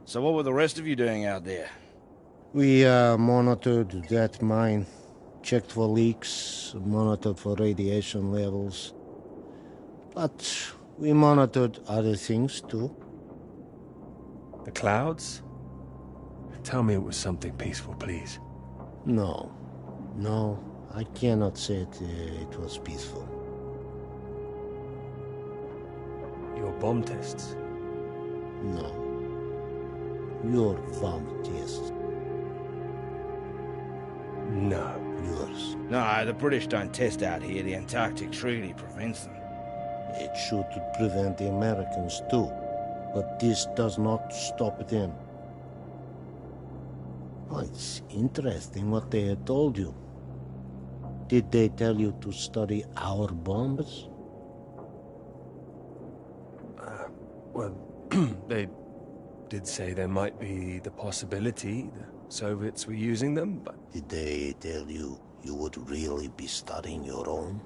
So what were the rest of you doing out there? We monitored that mine, checked for leaks, monitored for radiation levels. But we monitored other things too. The clouds? Tell me it was something peaceful, please. No, I cannot say it was peaceful. Your bomb tests? No. Your bomb tests. No. Yours. No, the British don't test out here. The Antarctic Treaty prevents them. It should prevent the Americans too. But this does not stop them. Oh, it's interesting what they had told you. Did they tell you to study our bombs? Well, they did say there might be the possibility the Soviets were using them, but... Did they tell you you would really be studying your own?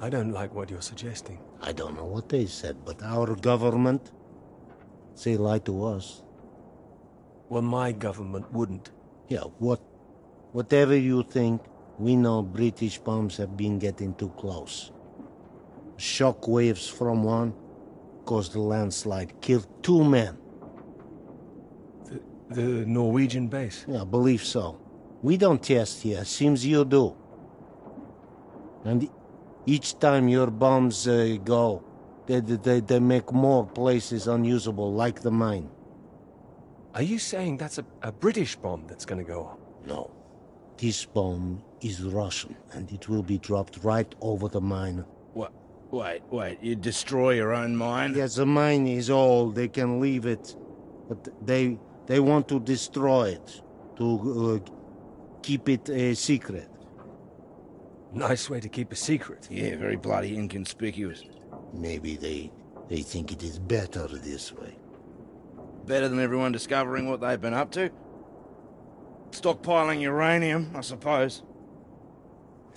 I don't like what you're suggesting. I don't know what they said, but our government, they lie to us. Well, my government wouldn't. Yeah, whatever you think, we know British bombs have been getting too close. Shock waves from one caused a landslide, killed 2 men. The Norwegian base? Yeah, I believe so. We don't test here, seems you do. And each time your bombs go, they make more places unusable, like the mine. Are you saying that's a British bomb that's gonna go off? No. This bomb is Russian, and it will be dropped right over the mine. What? Wait, you destroy your own mine? Yes, the mine is old, they can leave it. But they want to destroy it, to keep it a secret. Nice way to keep a secret. Yeah, very bloody inconspicuous. Maybe they think it is better this way. Better than everyone discovering what they've been up to? Stockpiling uranium, I suppose.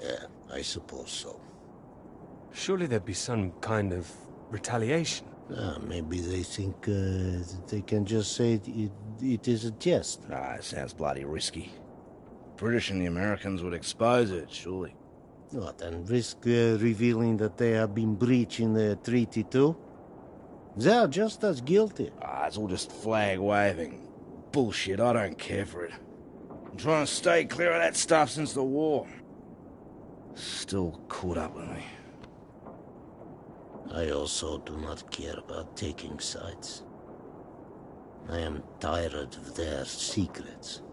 Yeah, I suppose so. Surely there'd be some kind of retaliation. Maybe they think they can just say it is a jest. Nah, it sounds bloody risky. British and the Americans would expose it, surely. What, and risk revealing that they have been breaching the treaty too? They are just as guilty. It's all just flag-waving. Bullshit, I don't care for it. I'm trying to stay clear of that stuff since the war. Still caught up with me. I also do not care about taking sides. I am tired of their secrets.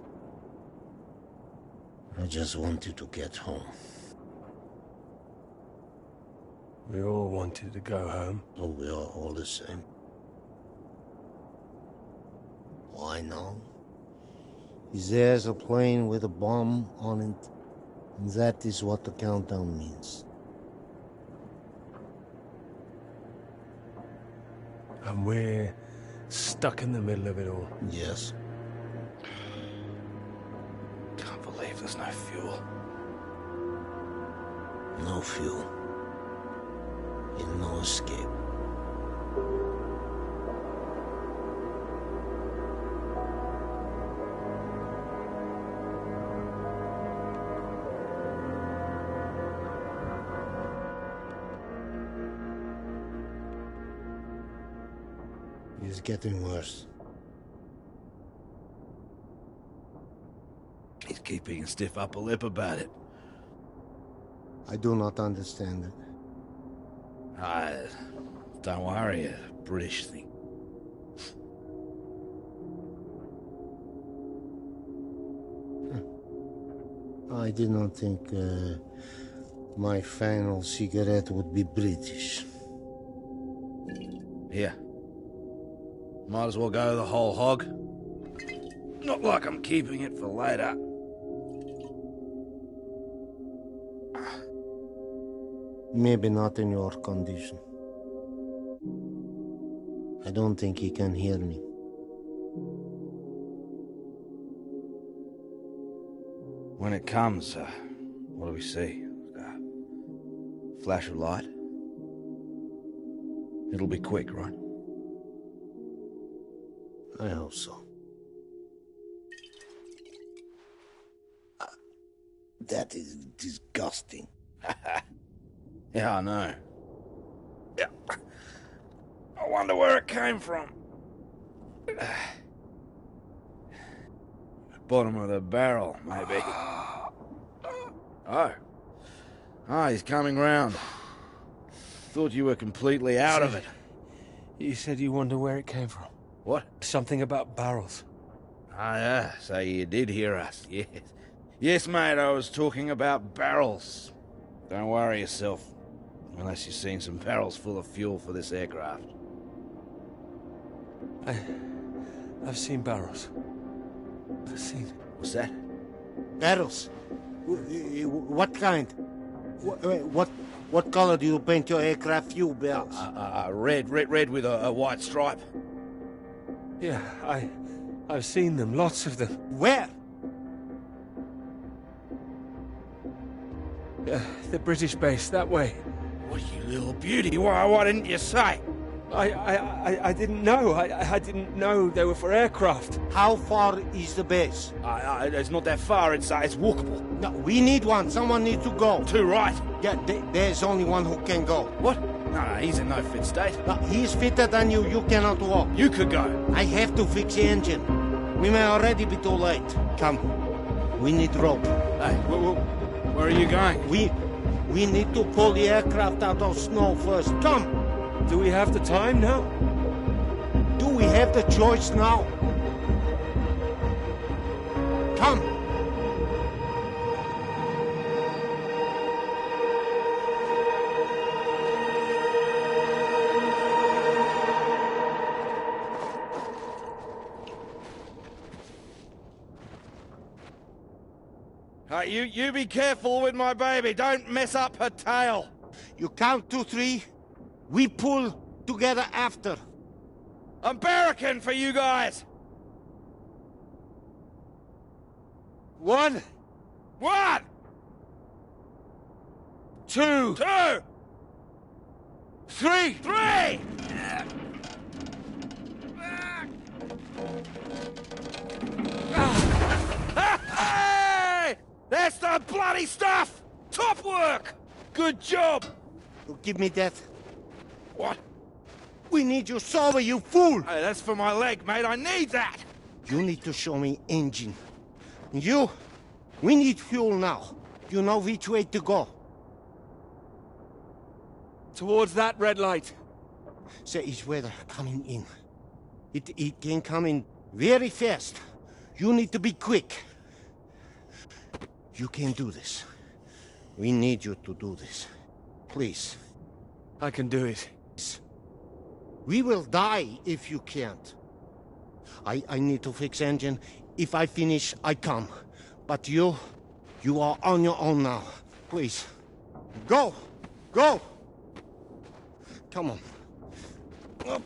I just wanted to get home. We all wanted to go home. Oh, we are all the same. Why now? Is there a plane with a bomb on it? That is what the countdown means. And we're stuck in the middle of it all. Yes. Can't believe there's no fuel. No fuel. And no escape. It's getting worse. He's keeping a stiff upper lip about it. I do not understand it. Don't worry, a British thing. I did not think my final cigarette would be British. Here. Might as well go the whole hog. Not like I'm keeping it for later. Maybe not in your condition. I don't think he can hear me. When it comes, what do we see? Flash of light? It'll be quick, right? I hope so. That is disgusting. Yeah, I know. Yeah. I wonder where it came from. Bottom of the barrel, maybe. Oh. Ah, he's coming round. Thought you were completely out of it. You said you wonder where it came from. What? Something about barrels. Ah, yeah, so you did hear us, yes. Yes, mate, I was talking about barrels. Don't worry yourself, unless you've seen some barrels full of fuel for this aircraft. I've seen barrels. I've seen... What's that? Barrels? What kind? What color do you paint your aircraft fuel barrels? Red with a white stripe. Yeah, I've seen them, lots of them. Where? The British base, that way. What, you little beauty? Why didn't you say? I didn't know. I didn't know they were for aircraft. How far is the base? It's not that far. It's walkable. No, we need one. Someone needs to go. Two right. Yeah, there's only one who can go. What? No, he's in no fit state. No, he's fitter than you. You cannot walk. You could go. I have to fix the engine. We may already be too late. Come. We need rope. Hey, where are you going? We need to pull the aircraft out of snow first. Come. Do we have the time now? Do we have the choice now? Come. You be careful with my baby. Don't mess up her tail. You count to 3. We pull together after. I'm barracking for you guys. 1. 1. 2. 2. 3. 3. Hey! That's the bloody stuff! Top work! Good job! Give me that. What? We need you sober, you fool! Hey, that's for my leg, mate. I need that! You need to show me engine. You, we need fuel now. You know which way to go. Towards that red light. There is weather coming in. It can come in very fast. You need to be quick. You can do this. We need you to do this. Please. I can do it. We will die if you can't. I need to fix engine. If I finish, I come. But you You are on your own now. Please. Go! Go! Come on. Up.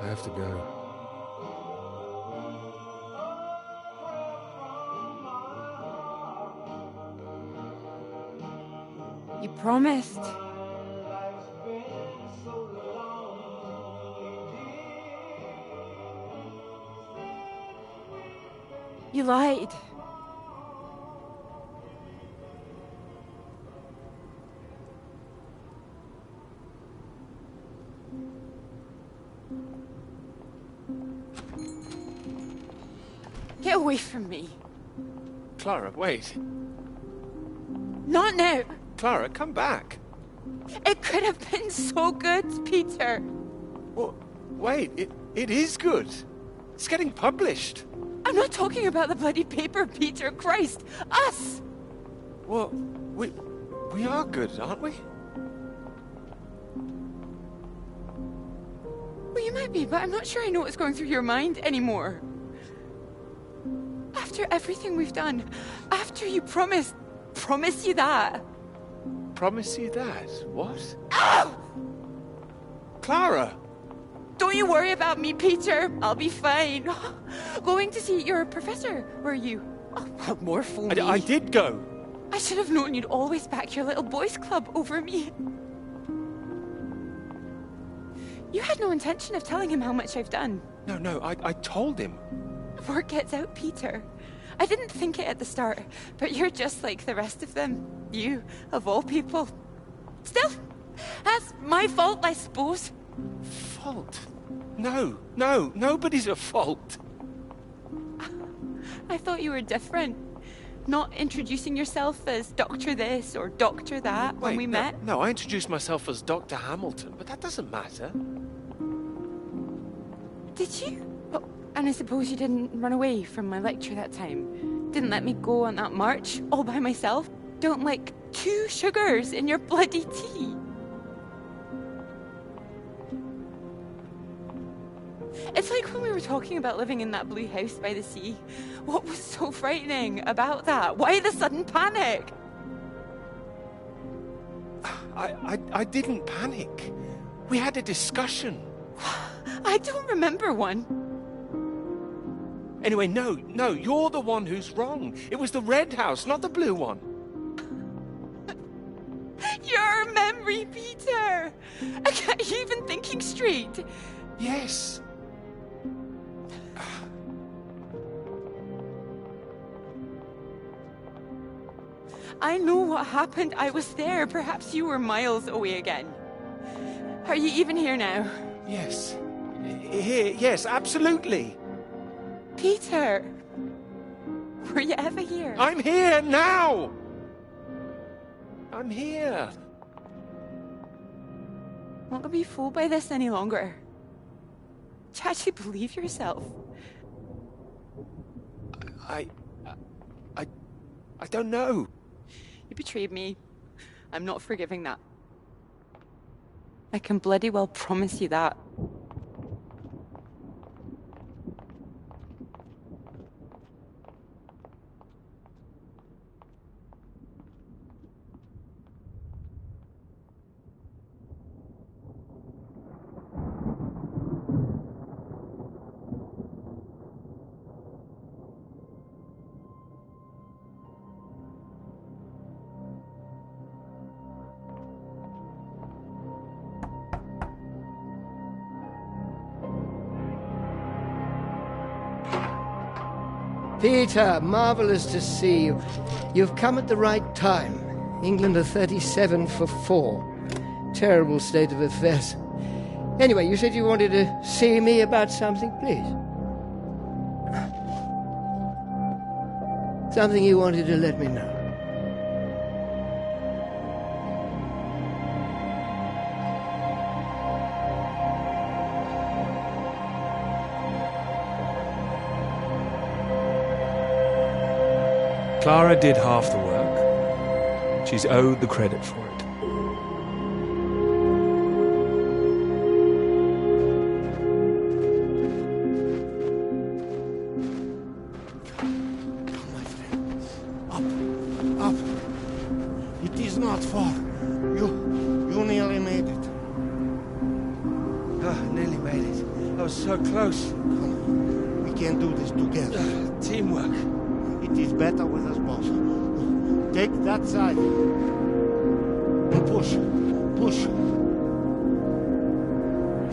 I have to go. You promised. You lied. Get away from me. Clara, wait. Not now. Clara, come back. It could have been so good, Peter. Well, wait, it is good. It's getting published. I'm not talking about the bloody paper, Peter. Christ. Us. Well, we are good, aren't we? Well, you might be, but I'm not sure I know what's going through your mind anymore. After everything we've done, after you promise you that. Promise you that? What? Ow! Clara! Don't you worry about me, Peter. I'll be fine. Going to see your professor, were you? Oh, well, more for me. I did go. I should have known you'd always back your little boys' club over me. You had no intention of telling him how much I've done. No, I told him. Word gets out, Peter. I didn't think it at the start, but you're just like the rest of them. You, of all people. Still, that's my fault, I suppose. Fault? No, nobody's at fault. I thought you were different. Not introducing yourself as Doctor this or Doctor that when we met. No, I introduced myself as Dr. Hamilton, but that doesn't matter. Did you? Oh, and I suppose you didn't run away from my lecture that time. Didn't let me go on that march all by myself. Don't like 2 sugars in your bloody tea. It's like when we were talking about living in that blue house by the sea. What was so frightening about that? Why the sudden panic? I didn't panic. We had a discussion. I don't remember one. Anyway, no, you're the one who's wrong. It was the red house, not the blue one. Your memory, Peter! Are you even thinking straight? Yes. I know what happened. I was there. Perhaps you were miles away again. Are you even here now? Yes. Here, yes, absolutely. Peter! Were you ever here? I'm here now! I'm here. Not gonna be fooled by this any longer. Do you actually believe yourself? I don't know. You betrayed me. I'm not forgiving that. I can bloody well promise you that. Peter, marvellous to see you. You've come at the right time. England are 37 for 4. Terrible state of affairs. Anyway, you said you wanted to see me about something, please. Something you wanted to let me know. Clara did half the work. She's owed the credit for it. Up. It is not far. You nearly made it. Nearly made it. I was so close. Come, we can do this together. Teamwork. It is better with us both. Take that side. And push.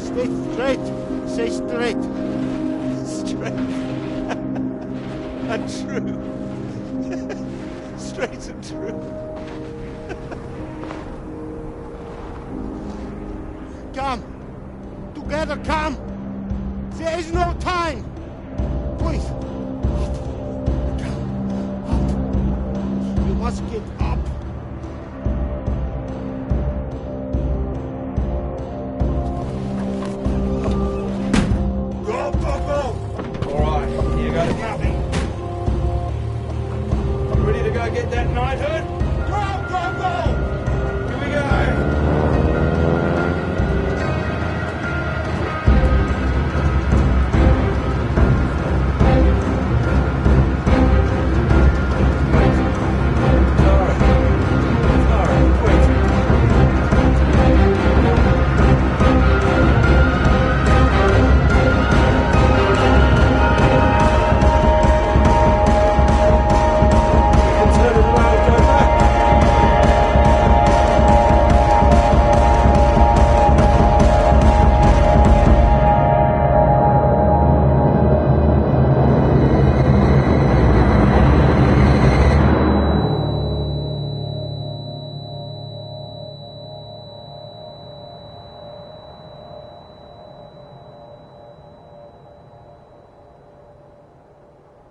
Stay straight. Stay straight. Straight. And true. Straight and true. Come. Together, come. There is no time. Please. You must get up. Go, go, go. All right, you got nothing. You ready to go get that knighthood? Go, go, go. Here we go.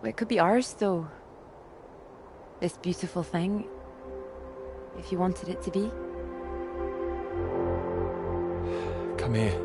It could be ours, though. This beautiful thing. If you wanted it to be. Come here.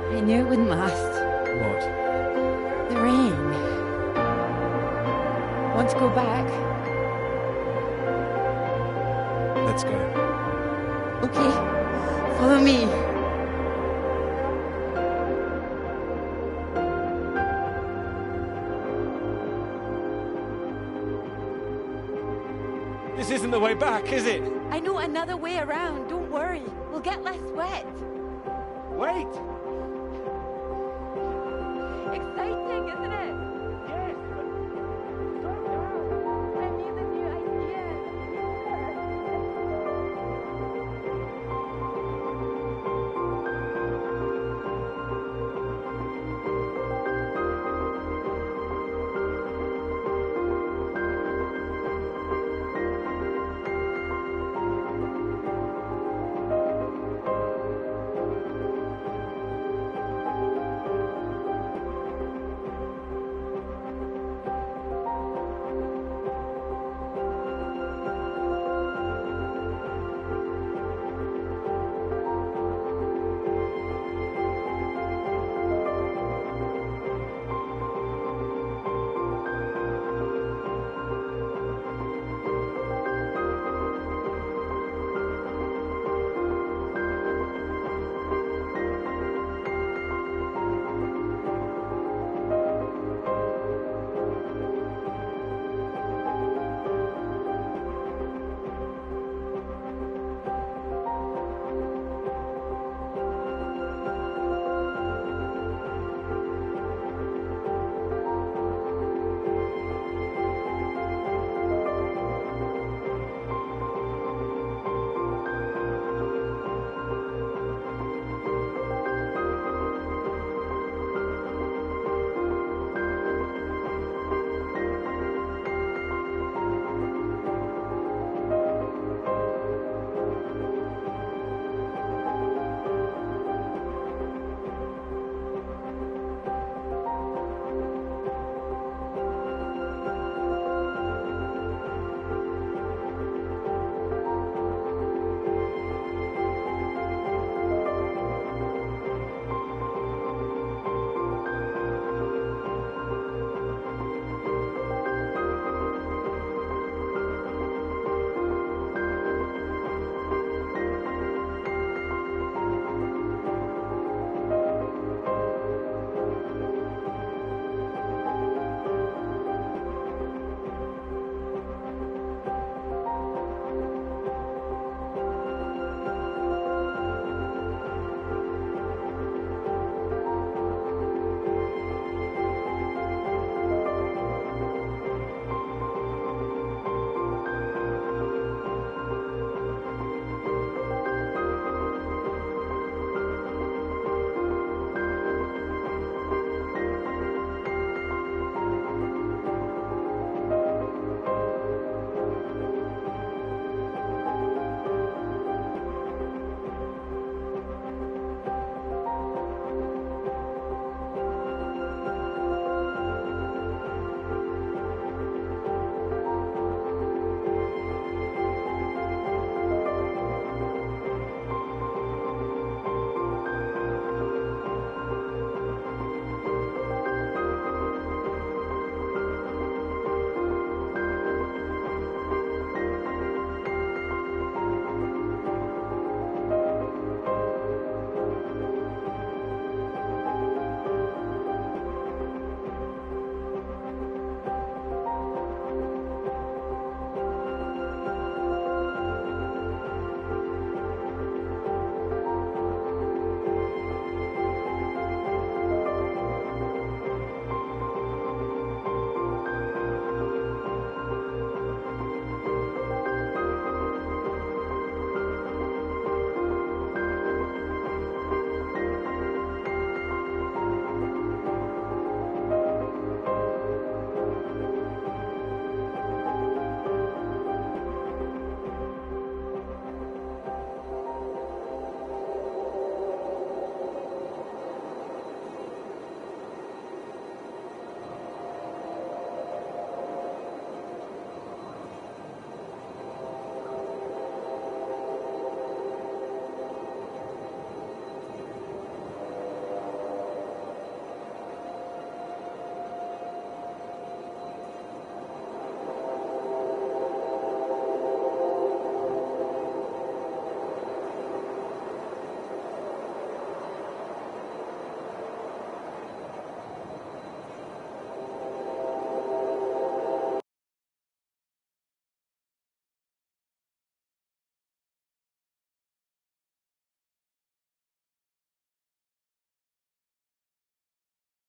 I knew it wouldn't last. What? The rain. Want to go back? Let's go. Okay. Follow me. This isn't the way back, is it? I know another way around. Don't worry. We'll get less wet. Wait! Exciting, isn't it? Yes, but